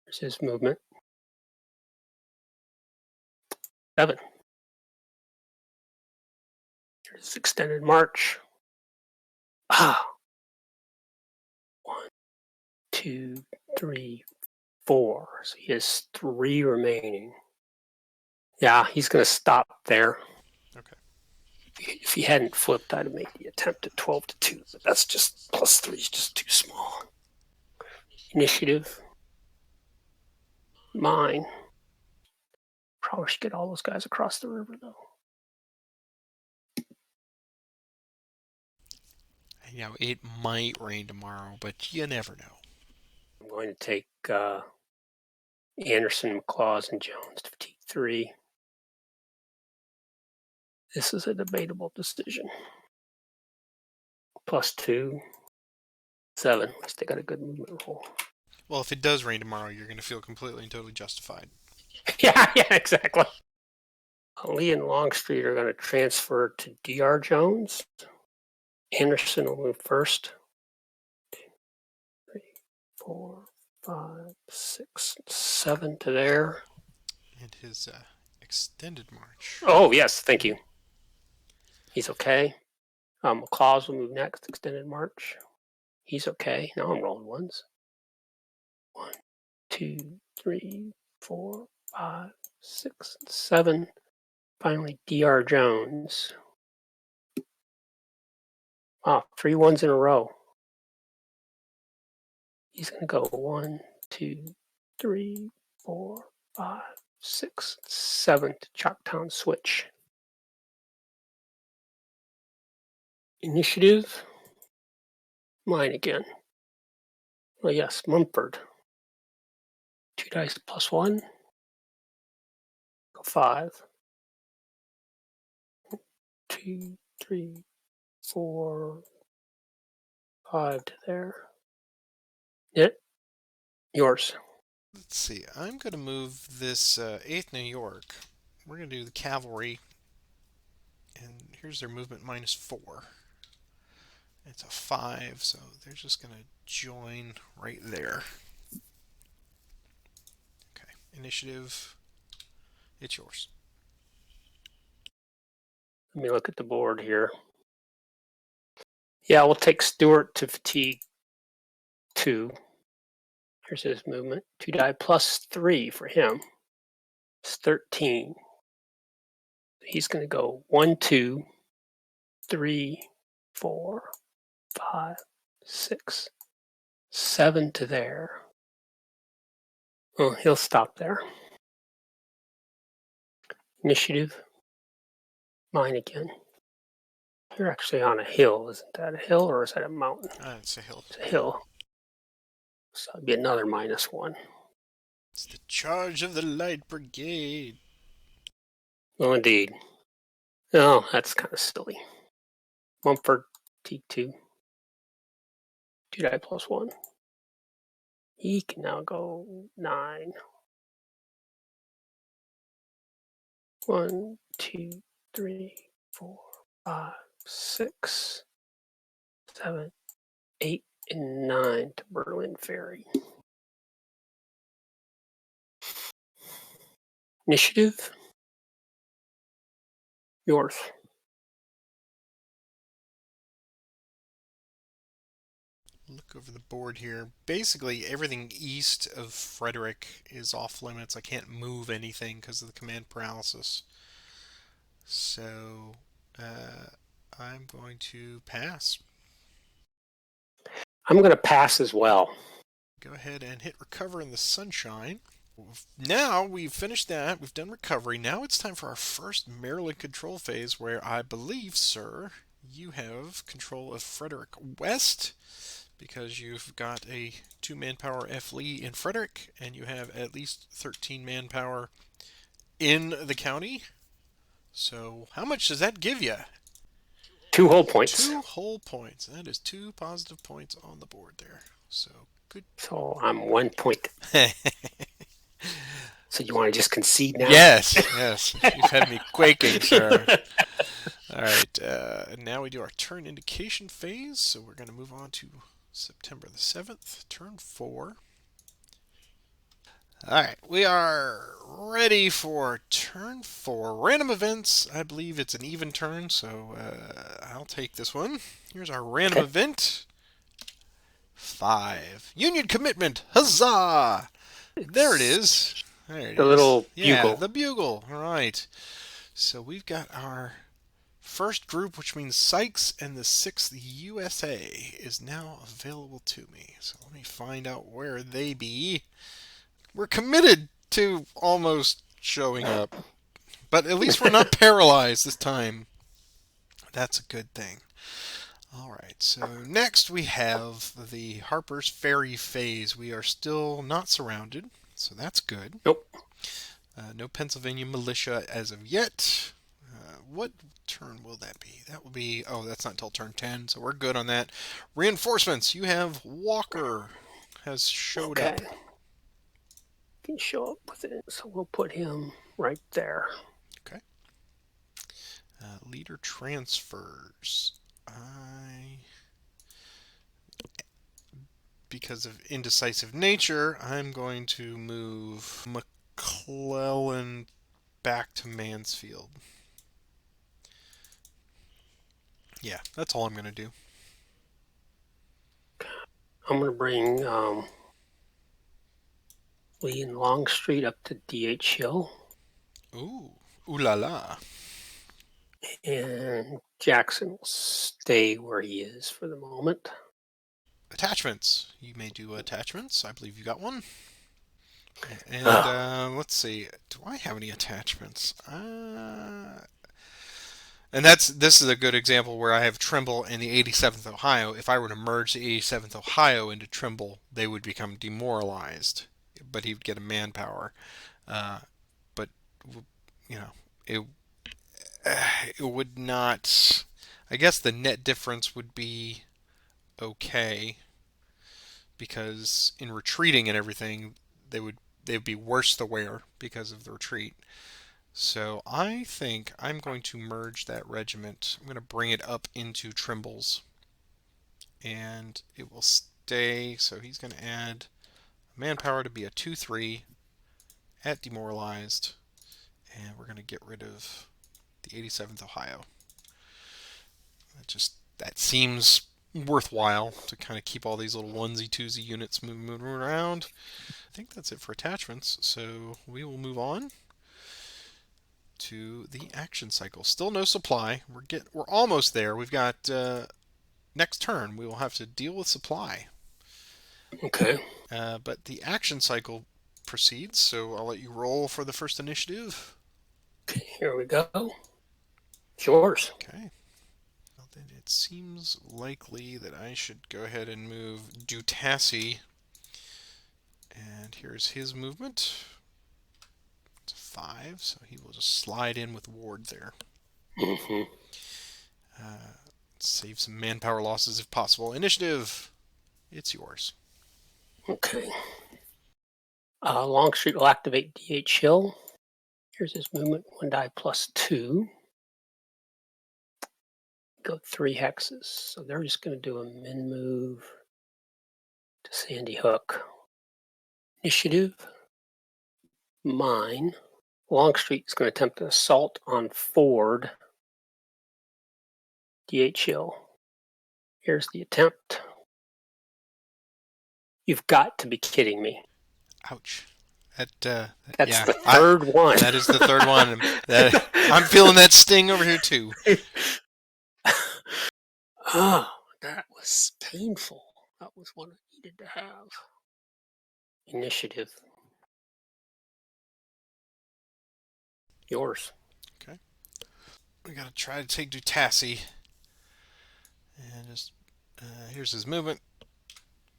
There's his movement. 7. Here's extended march. 1, 2, 3, 4. So he has 3 remaining. Yeah, he's going to stop there. Okay. If he hadn't flipped, I'd have made the attempt at 12 to 2, but that's just +3 is just too small. Initiative. Mine. Probably should get all those guys across the river, though. You know, it might rain tomorrow, but you never know. I'm going to take Anderson, McLaws, and Jones to fatigue 3. This is a debatable decision. +2, 7. At least they got a good movement roll. Well, if it does rain tomorrow, you're going to feel completely and totally justified. yeah, exactly. Lee and Longstreet are going to transfer to DR Jones. Anderson will move first. 2, 3, 4, 5, 6, 7 to there. And his extended march. Oh, yes, thank you. He's okay. McLaws will move next, extended march. He's okay. Now I'm rolling ones. 1, 2, 3, 4, 5, 6, 7. Finally, DR Jones. Wow, 3 1s in a row. He's going to go 1, 2, 3, 4, 5, 6, 7 to Choctaw switch. Initiative. Mine again. Well, yes, Mumford. 2 dice +1. Go 5. 2, 3, 4, 5 to there. It. Yours. Let's see. I'm going to move this 8th New York. We're going to do the cavalry. And here's their movement -4. It's a 5, so they're just going to join right there. Okay. Initiative. It's yours. Let me look at the board here. Yeah, we'll take Stewart to fatigue 2. Here's his movement. 2 die plus 3 for him. It's 13. He's going to go 1, 2, 3, 4, 5, 6, 7 to there. Oh, he'll stop there. Initiative. Mine again. You're actually on a hill. Isn't that a hill or is that a mountain? It's a hill. It's a hill. So it'd be another -1. It's the charge of the Light Brigade. Well, indeed. Oh, that's kind of silly. Mumford, T2. 2 die plus 1. He can now go 9. 1, 2, 3, 4, 5, 6, 7, 8, and 9 to Berlin Ferry. Initiative. Yours. Look over the board here. Basically, everything east of Frederick is off limits. I can't move anything because of the command paralysis. So, I'm going to pass. I'm going to pass as well. Go ahead and hit recover in the sunshine. Now we've finished that. We've done recovery. Now it's time for our first Maryland control phase where I believe, sir, you have control of Frederick West because you've got a 2 manpower F. Lee in Frederick and you have at least 13 manpower in the county. So how much does that give you? 2 whole points. 2 whole points. That is 2 positive points on the board there. So good. So I'm 1 point. So you want to just concede now? Yes, yes. You've had me quaking, sir. All right. Now we do our turn indication phase. So we're going to move on to September the 7th, turn 4. All right. We are ready for turn 4. Random events. I believe it's an even turn, so I'll take this one. Here's our random event. 5. Union commitment. Huzzah! There it is. There it The is. little Yeah, bugle. the bugle. All right. So we've got our first group, which means Sykes and the 6th USA is now available to me. So let me find out where they be. We're committed to almost showing up. But at least we're not paralyzed this time. That's a good thing. All right, so next we have the Harper's Ferry phase. We are still not surrounded, so that's good. Nope. No Pennsylvania militia as of yet. What turn will that be? That will be, oh, that's not until turn 10, so we're good on that. Reinforcements, you have Walker has showed up. Can show up with it, so we'll put him right there. Okay. Leader transfers. Because of indecisive nature, I'm going to move McClellan back to Mansfield. Yeah, that's all I'm going to do. I'm going to bring Lee and Longstreet up to D.H. Hill. Ooh, ooh la la. And Jackson will stay where he is for the moment. Attachments. You may do attachments. I believe you got one. And let's see. Do I have any attachments? And this is a good example where I have Trimble and the 87th Ohio. If I were to merge the 87th Ohio into Trimble, they would become demoralized, but he would get a manpower. But you know, it would not. I guess the net difference would be okay because in retreating and everything, they'd be worse to wear because of the retreat. So I think I'm going to merge that regiment. I'm going to bring it up into Trimble's. And it will stay. So he's going to add manpower to be a 2-3 at demoralized. And we're going to get rid of the 87th Ohio. That seems worthwhile to kind of keep all these little onesie twosie units moving around. I think that's it for attachments, so we will move on to the action cycle. Still no supply. We're almost there. We've got next turn we will have to deal with supply. Okay. But the action cycle proceeds, so I'll let you roll for the first initiative. Okay, here we go. It's yours. Okay. Well, then it seems likely that I should go ahead and move Dutassi. And here's his movement. It's a 5, so he will just slide in with Ward there. Mm-hmm. Save some manpower losses if possible. Initiative, it's yours. Okay. Longstreet will activate DH Hill. Here's his movement, 1 die plus 2. Go 3 hexes. So they're just going to do a min move to Sandy Hook. Initiative, mine. Longstreet is going to attempt an assault on Ford. DH Hill. Here's the attempt. You've got to be kidding me. Ouch. That's the third one. That is the third one. I'm feeling that sting over here too. Oh, that was painful. That was what I needed to have. Initiative. Yours. Okay. We gotta try to take Dutassi. And just here's his movement.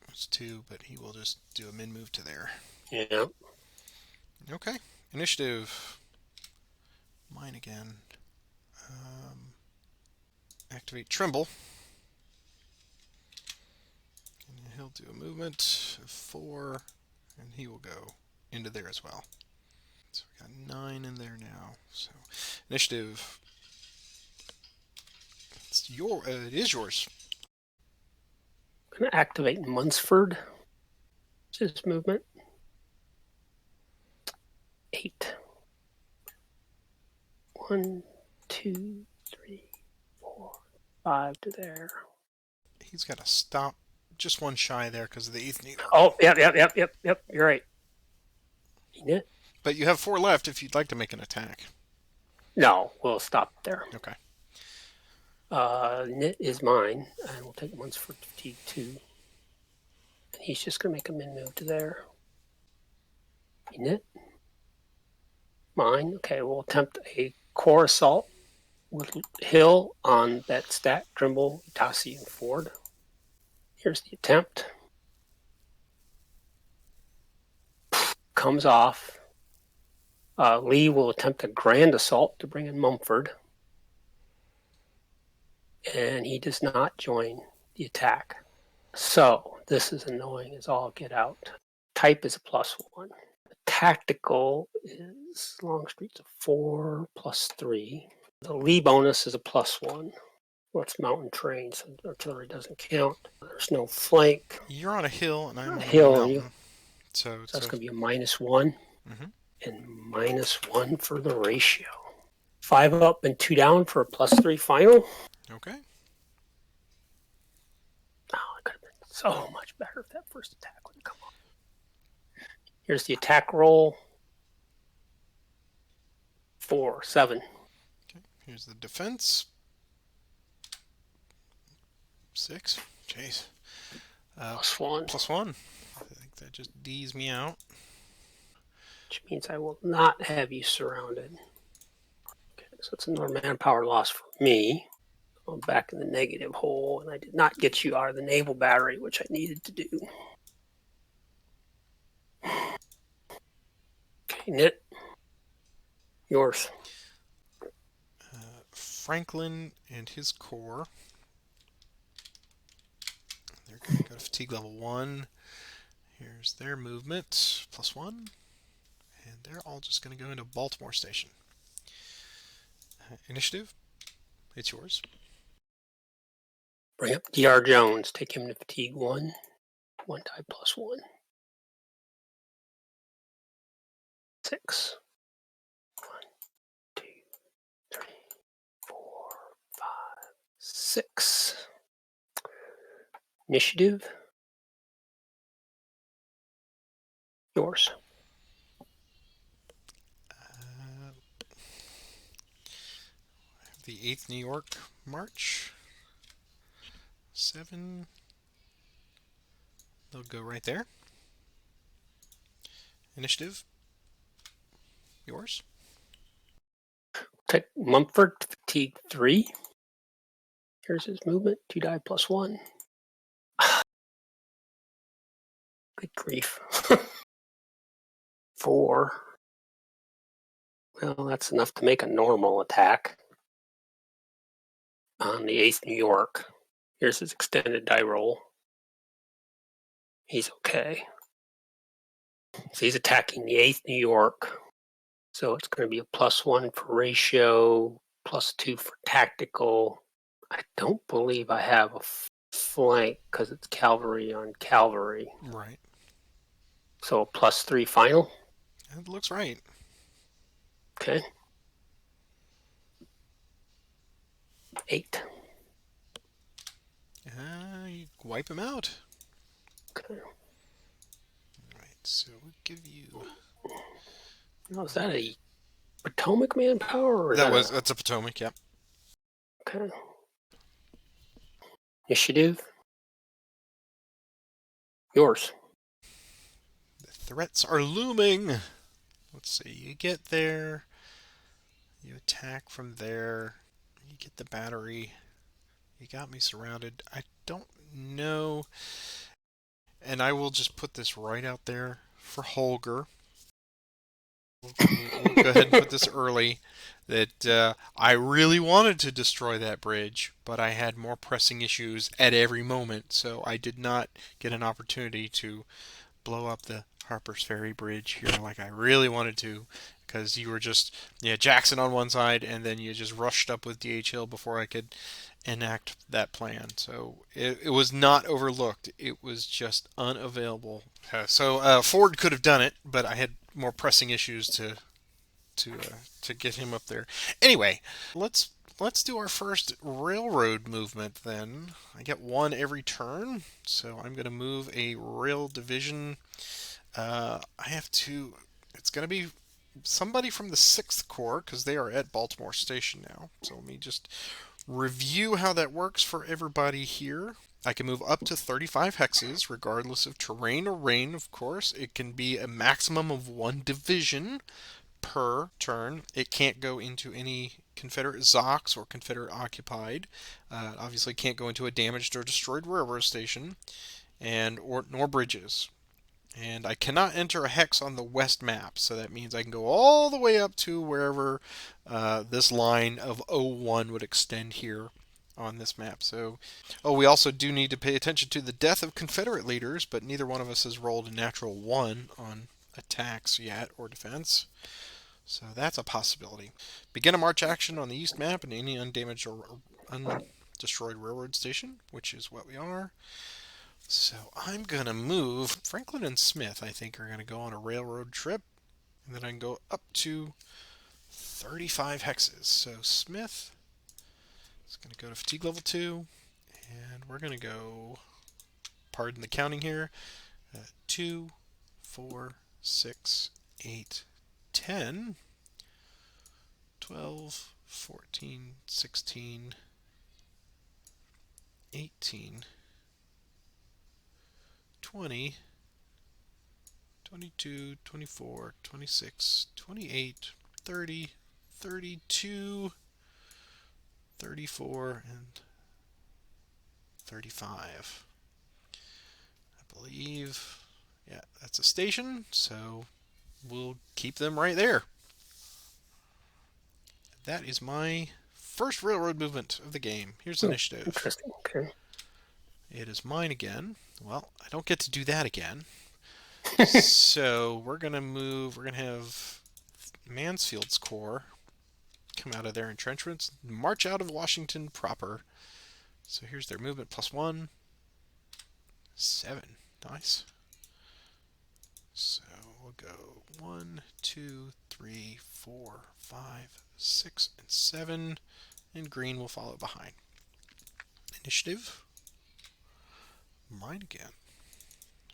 It's 2, but he will just do a min move to there. Yeah. Okay. Initiative. Mine again. Activate Tremble. And he'll do a movement of 4, and he will go into there as well. So we got 9 in there now. So initiative. It is yours. I'm going to activate Munsford. It's his movement. 8. 1, 2, 3, 4, 5 to there. He's got to stop just one shy there because of the 8th needle. Oh, yep. You're right. But you have 4 left if you'd like to make an attack. No, we'll stop there. Okay. Knit is mine, and we'll take Munsford fatigue 2. And he's just going to make a min move to there. Knit. Mine. Okay, we'll attempt a core assault with Hill on that stack, Trimble, Tassi, and Ford. Here's the attempt. Comes off. Lee will attempt a grand assault to bring in Mumford. And he does not join the attack. So this is annoying as all get out. Type is a +1. The tactical is Longstreet's a 4 + 3. The Lee bonus is a +1. Well, it's mountain terrain, so artillery doesn't count. There's no flank. You're on a hill, and I'm on a hill. mountain. So that's going to be a -1. Mm-hmm. And -1 for the ratio. 5 up and 2 down for a +3 final. Okay. Oh, it could have been so much better if that first attack would have come on. Here's the attack roll. 4, 7. Okay. Here's the defense. 6. Jeez. +1. +1. I think that just D's me out. Which means I will not have you surrounded. Okay, so it's another manpower loss for me. I'm back in the negative hole, and I did not get you out of the naval battery, which I needed to do. Okay, Knit. Yours. Franklin and his corps. They're going to go to fatigue level 1. Here's their movement, +1. And they're all just going to go into Baltimore Station. Initiative, it's yours. Bring up D.R. Jones. Take him to fatigue 1. 1 die +1. 6. 1, 2, 3, 4, 5, 6. Initiative. Yours. The 8th New York March. 7. They'll go right there. Initiative. Yours. Take Mumford, fatigue 3. Here's his movement. 2 die plus 1. Good grief. 4. Well, that's enough to make a normal attack on the 8th New York. Here's his extended die roll. He's okay. So he's attacking the 8th New York. So it's going to be a +1 for ratio, +2 for tactical. I don't believe I have a flank because it's cavalry on cavalry. Right. So a +3 final. It looks right. Okay. 8. You wipe him out. Okay. Right. So we'll give you. Now, is that a Potomac manpower? Or That's a Potomac. Yep. Okay. Initiative. Yours. The threats are looming. Let's see. You get there. You attack from there. You get the battery. You got me surrounded. I don't know. And I will just put this right out there for Holger. We'll go ahead and put this early. That I really wanted to destroy that bridge, but I had more pressing issues at every moment, so I did not get an opportunity to blow up the Harper's Ferry bridge here like I really wanted to, because you were just Jackson on one side, and then you just rushed up with D.H. Hill before I could enact that plan. So it was not overlooked. It was just unavailable. So Ford could have done it, but I had more pressing issues to get him up there. Anyway, let's do our first railroad movement then. I get one every turn, so I'm going to move a rail division. I have to. It's going to be somebody from the 6th Corps because they are at Baltimore Station now. So let me just review how that works for everybody here. I can move up to 35 hexes, regardless of terrain or rain, of course. It can be a maximum of 1 division per turn. It can't go into any Confederate Zocs or Confederate occupied. Obviously can't go into a damaged or destroyed railroad station, nor bridges. And I cannot enter a hex on the west map, so that means I can go all the way up to wherever this line of 01 would extend here on this map. So, we also do need to pay attention to the death of Confederate leaders, but neither one of us has rolled a natural 1 on attacks yet or defense. So that's a possibility. Begin a march action on the east map in any undamaged or undestroyed railroad station, which is what we are. So I'm going to move. Franklin and Smith, I think, are going to go on a railroad trip. And then I can go up to 35 hexes. So Smith is going to go to fatigue level 2. And we're going to go, pardon the counting here, 2, 4, 6, 8, 10, 12, 14, 16, 18, 20, 22, 24, 26, 28, 30, 32, 34, and 35. I believe, yeah, that's a station, so we'll keep them right there. That is my first railroad movement of the game. Here's initiative. Interesting. Okay. It is mine again. Well, I don't get to do that again. So we're going to move. We're going to have Mansfield's Corps come out of their entrenchments, march out of Washington proper. So here's their movement +1. 7. Nice. So we'll go 1, 2, 3, 4, 5, 6, and 7. And green will follow behind. Initiative. Mine again.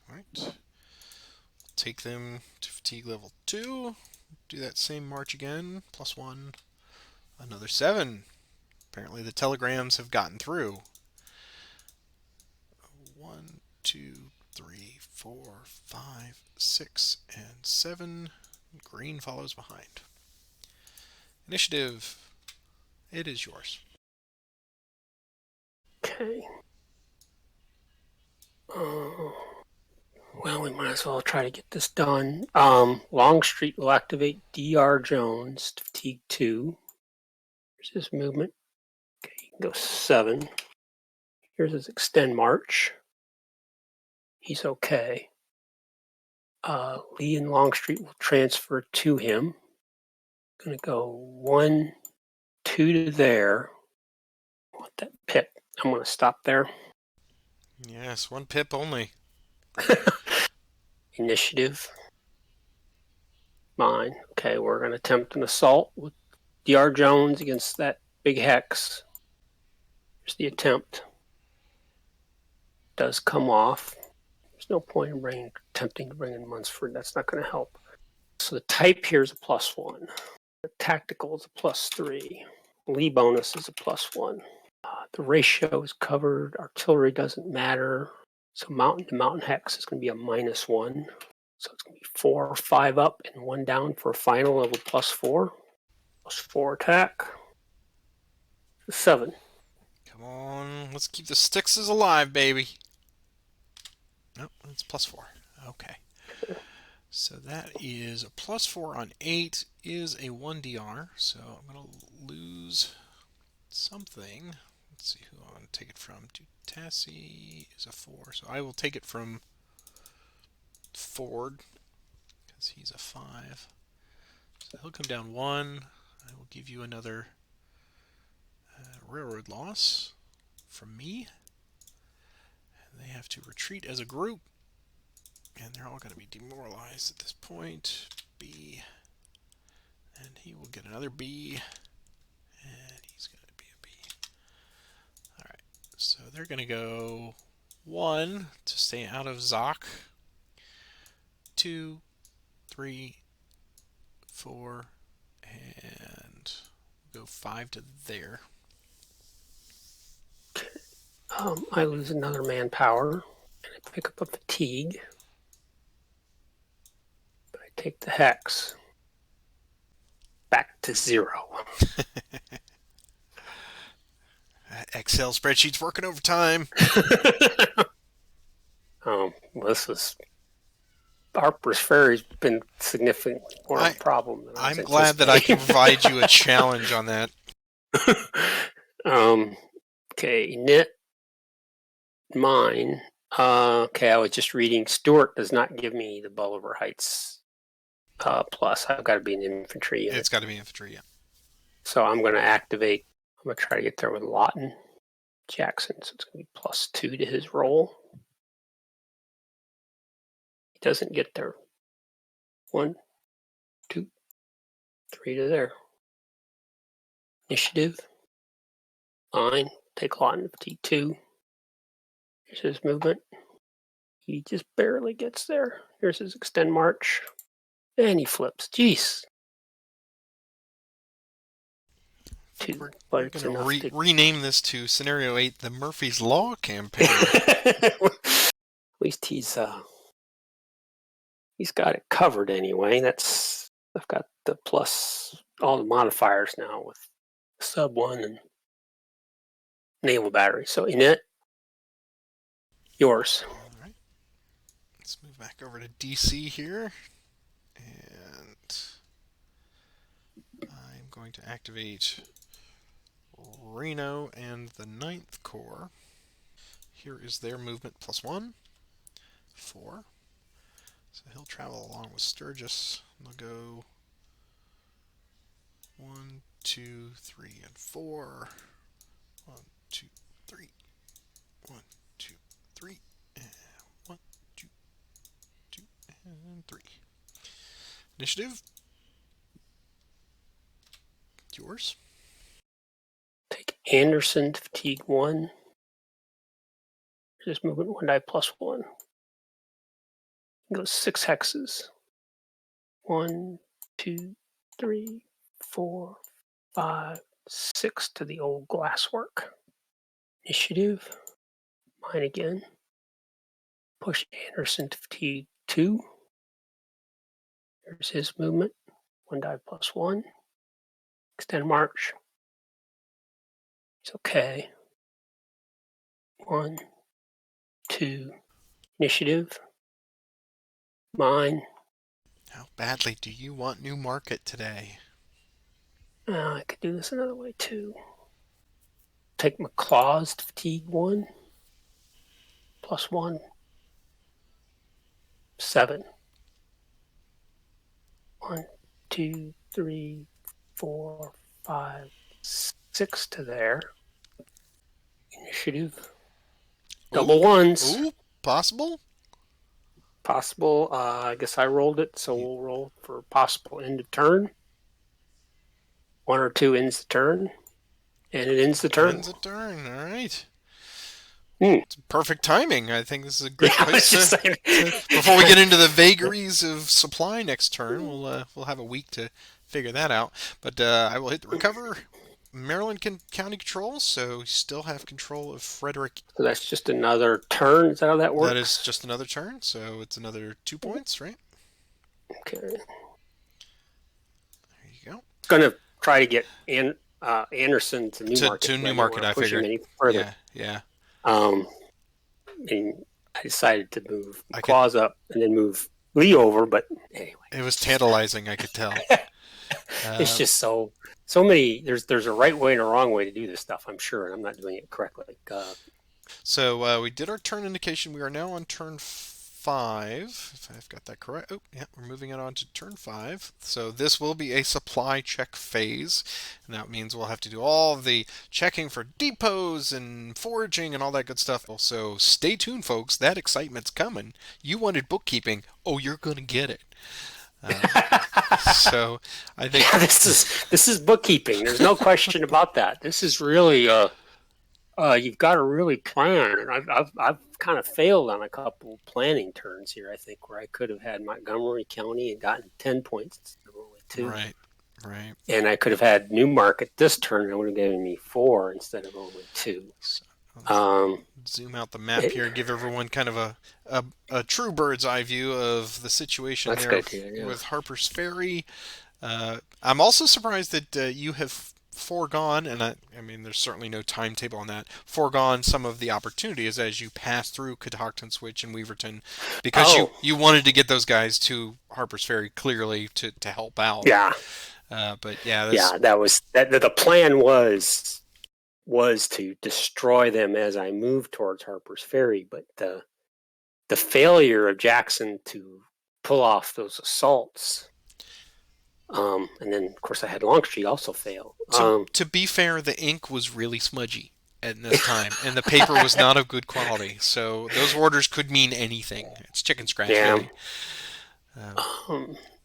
All right. Take them to fatigue level 2. Do that same march again. +1. Another 7. Apparently the telegrams have gotten through. 1, 2, 3, 4, 5, 6, and 7. Green follows behind. Initiative. It is yours. Okay. Well, we might as well try to get this done. Longstreet will activate DR Jones to fatigue 2. Here's his movement. Okay, he can go 7. Here's his extend march. He's okay. Lee and Longstreet will transfer to him. Gonna go 1, 2 to there. I want that pip. I'm gonna stop there. Yes, 1 pip only. Initiative. Mine. Okay, we're gonna attempt an assault with DR Jones against that big hex. Here's the attempt. Does come off. There's no point in attempting to bring in Munsford. That's not going to help. So the type here is a +1. The tactical is a +3. Lee bonus is a +1. The ratio is covered. Artillery doesn't matter. So mountain to mountain hex is going to be a -1. So it's going to be 4 or 5 up and 1 down for a final of a +4. +4 attack. 7. Come on, let's keep the Styxes alive, baby. Nope, it's +4. Okay. So that is a +4 on 8 is a 1 DR. So I'm going to lose something. Let's see who I want to take it from. Tassie is a 4. So I will take it from Ford because he's a 5. So he'll come down 1. I will give you another railroad loss from me. And they have to retreat as a group. And they're all going to be demoralized at this point. B. And he will get another B. And he's going to be a B. Alright, so they're going to go 1 to stay out of Zoc. 2, 3, 4, and go 5 to there. I lose another manpower. And I pick up a fatigue. But I take the hex. Back to 0. Excel spreadsheet's working overtime. Well, this is Harper's Ferry's been significantly more of a problem than I was I'm glad that I can anticipating. provide you a challenge on that. Okay, knit mine. Okay, I was just reading. Stuart does not give me the Bolivar Heights plus. I've got to be an infantry unit. It's got to be infantry, yeah. So I'm going to activate. I'm going to try to get there with Lawton Jackson. So it's going to be +2 to his roll. He doesn't get there. 1, 2, 3 to there. Initiative. Fine. Take Lawton to T2. Here's his movement. He just barely gets there. Here's his extend march. And he flips. Jeez. We're But going it's enough to to rename this to Scenario 8, the Murphy's Law campaign. At least he's got it covered anyway. I've got the plus all the modifiers now with sub 1 and naval battery. So Init, yours. All right. Let's move back over to DC here. And I'm going to activate Reno and the 9th Corps. Here is their movement +1, 4. So he'll travel along with Sturgis. They'll go 1, 2, 3, and 4. 1, 2, 3. 1, 2, 3. And 1, 2, 2, and 3. Initiative. Yours. Take Anderson to fatigue 1. This movement 1 die +1. It goes 6 hexes. 1, 2, 3, 4, 5, 6 to the old glasswork. Initiative. Mine again. Push Anderson to fatigue 2. There's his movement. 1 die +1. Extend march. It's okay. 1, 2. Initiative. Mine. How badly do you want New Market today? I could do this another way too. Take my claws to fatigue 1. +1. 7. 1, 2, 3, 4, 5, 6 to there. Initiative. Double ones. Ooh, possible? Possible. I guess I rolled it, so we'll roll for possible end of turn. 1 or 2 ends the turn, and it ends the turn. Ends the turn. All right. Hmm. It's perfect timing. I think this is a great Yeah, I was place just to, saying. before we get into the vagaries of supply next turn. We'll have a week to figure that out. But I will hit the recover. Maryland County Control, so you still have control of Frederick. So that's just another turn. Is that how that works? That is just another turn, so it's another 2 points, right? Okay. There you go. Going to try to get Anderson to Newmarket. To Newmarket, I figured. Any further. Yeah. And I decided to move claws up and then move Lee over, but anyway. It was tantalizing, I could tell. It's just so many. There's a right way and a wrong way to do this stuff, I'm sure, and I'm not doing it correctly. So we did our turn indication. We are now on turn 5, if I've got that correct. Oh, yeah, we're moving it on to turn 5. So this will be a supply check phase, and that means we'll have to do all the checking for depots and foraging and all that good stuff. So stay tuned, folks. That excitement's coming. You wanted bookkeeping. Oh, you're going to get it. So I think this is bookkeeping. There's no question about that. This is really you've got to really plan, and I've kind of failed on a couple planning turns here. I think where I could have had Montgomery County and gotten 10 points instead of only 2. Right. And I could have had Newmarket this turn. It would have given me 4 instead of only 2. So, zoom out the map here and give everyone kind of a true bird's eye view of the situation there with Harper's Ferry. I'm also surprised that you have foregone, and I mean, there's certainly no timetable on that, foregone some of the opportunities as you pass through Catoctin Switch and Weaverton, because you wanted to get those guys to Harper's Ferry clearly to help out. Yeah. But yeah, the plan was to destroy them as I moved towards Harper's Ferry, but the failure of Jackson to pull off those assaults, and then of course I had Longstreet also fail. To be fair, the ink was really smudgy at this time, and the paper was not of good quality, so those orders could mean anything. It's chicken scratch, really.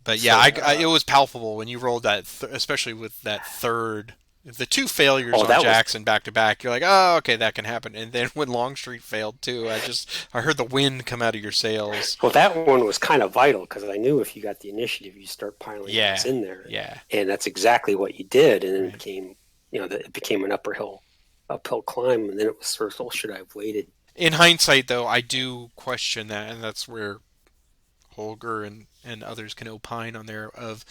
But yeah, it was palpable when you rolled that, especially with that third. The 2 failures on Jackson back to back, you're like, oh, okay, that can happen. And then when Longstreet failed too, I heard the wind come out of your sails. Well, that one was kind of vital because I knew if you got the initiative, you start piling things in there. Yeah. And that's exactly what you did. And then it became, it became an uphill climb. And then it was sort of, should I have waited? In hindsight, though, I do question that, and that's where Holger and others can opine on there. Of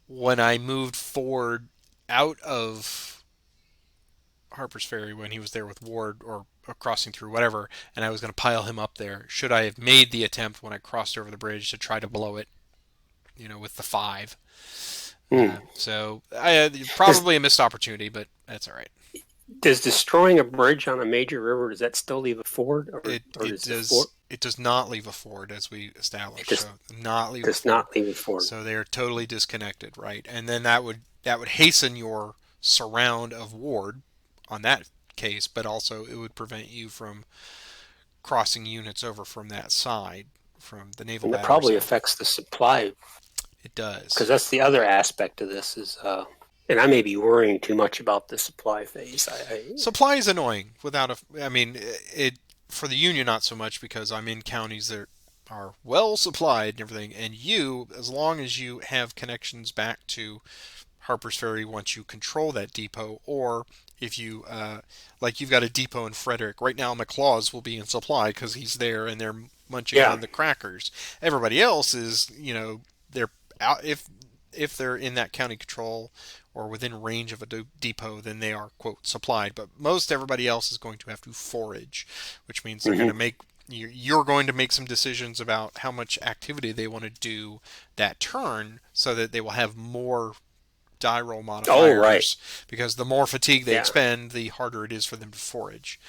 when I moved forward out of Harper's Ferry when he was there with Ward or crossing through whatever, and I was going to pile him up there. Should I have made the attempt when I crossed over the bridge to try to blow it, with the 5? So probably a missed opportunity, but that's all right. Does destroying a bridge on a major river, does that still leave a ford? It does not leave a ford, as we established. Does not leave a ford. So they are totally disconnected, right? And then that would hasten your surround of Ward on that case, but also it would prevent you from crossing units over from that side, from the naval. And that probably affects the supply. It does, because that's the other aspect of this is. And I may be worrying too much about the supply phase. Supply is annoying. for the Union, not so much because I'm in counties that are well supplied and everything. And you, as long as you have connections back to Harper's Ferry once you control that depot, or if you like you've got a depot in Frederick right now, McLaws will be in supply because he's there and they're munching Yeah. on the crackers. Everybody else is, they're out if they're in that county control or within range of a depot, then they are quote supplied. But most everybody else is going to have to forage, which means they're going Hmm. to make you're going to make some decisions about how much activity they want to do that turn so that they will have more die roll Oh, right. modifiers because the more fatigue they Yeah. expend, the harder it is for them to forage.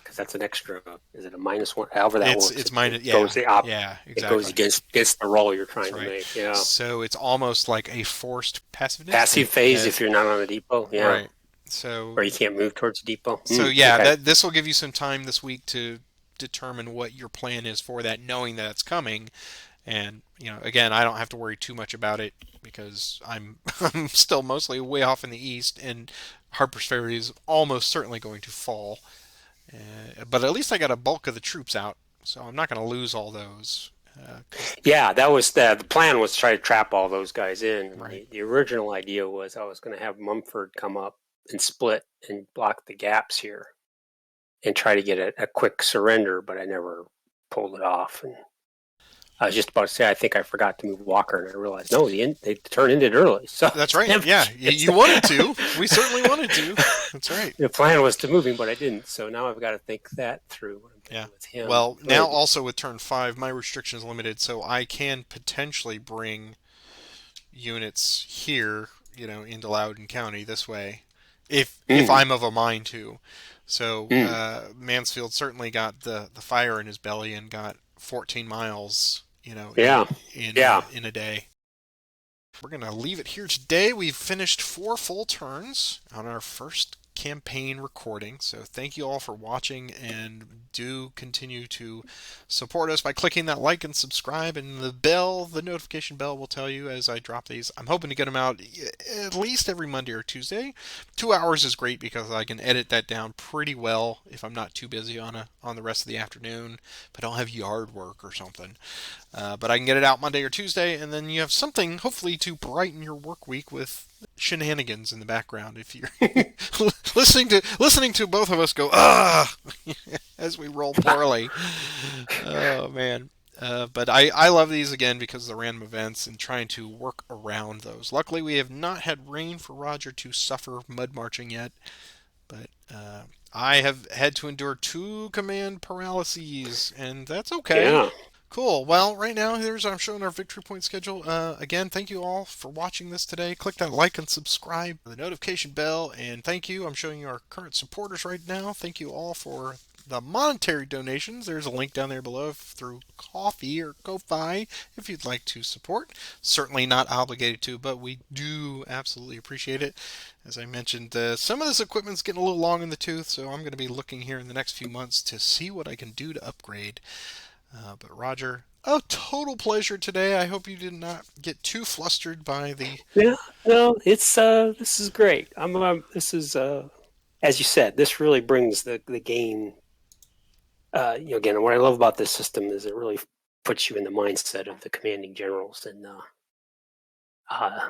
Because that's an extra. Is it a -1? However that works, It's it, minus, it goes yeah, the op. yeah, It goes exactly. against the roll you're That's trying to right. make. Yeah. So it's almost like a forced passiveness. Passive phase Yeah, if you're not on the depot. Yeah. right. So Or you can't move towards the depot. yeah, Okay. that this will give you some time this week to determine what your plan is for that, knowing that it's coming. And again, I don't have to worry too much about it because I'm I'm still mostly way off in the east, and Harper's Ferry is almost certainly going to fall. But at least I got a bulk of the troops out, so I'm not going to lose all those. 'Cause Yeah, that was the plan was to try to trap all those guys in. And right, the original idea was I was going to have Mumford come up and split and block the gaps here and try to get a quick surrender, but I never pulled it off. And I was just about to say I think I forgot to move Walker, and I realized no, they turned into it early. So that's right. Yeah, you wanted to. We certainly wanted to. That's right. the plan was to move him, but I didn't. So now I've got to think that through when I'm Yeah. thinking with him. Well, now But also with turn 5, my restriction is limited, so I can potentially bring units here, into Loudoun County this way, if mm, I'm of a mind to. So mm, Mansfield certainly got the fire in his belly and got 14 miles, yeah, yeah, in a day. We're gonna leave it here today. We've finished 4 full turns on our first campaign recording. So thank you all for watching, and do continue to support us by clicking that like and subscribe, and the notification bell will tell you as I drop these. I'm hoping to get them out at least every Monday or Tuesday. 2 hours is great because I can edit that down pretty well if I'm not too busy on the rest of the afternoon, if I don't have yard work or something. But I can get it out Monday or Tuesday, and then you have something hopefully to brighten your work week with shenanigans in the background. If you're listening to both of us go as we roll poorly, oh man. But I love these again because of the random events and trying to work around those. Luckily, we have not had rain for Roger to suffer mud marching yet, but I have had to endure 2 command paralyses, and that's okay. yeah. Cool. Well, right now, I'm showing our victory point schedule. Again, thank you all for watching this today. Click that like and subscribe, the notification bell, and thank you. I'm showing you our current supporters right now. Thank you all for the monetary donations. There's a link down there below through Coffee or Ko-Fi if you'd like to support. Certainly not obligated to, but we do absolutely appreciate it. As I mentioned, some of this equipment's getting a little long in the tooth, so I'm going to be looking here in the next few months to see what I can do to upgrade. But Roger, a total pleasure today. I hope you did not get too flustered by the. Yeah, no, it's this is great. This is as you said, this really brings the game. Again, what I love about this system is it really puts you in the mindset of the commanding generals, and uh,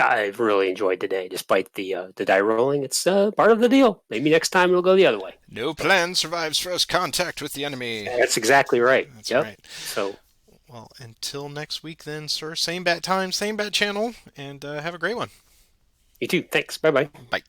I've really enjoyed today, despite the die rolling. It's part of the deal. Maybe next time it'll go the other way. No So plan survives first contact with the enemy. that's exactly right. That's Yep. right. So Well, until next week, then, sir. Same bat time, same bat channel, and have a great one. you too. Thanks. Bye bye. Bye.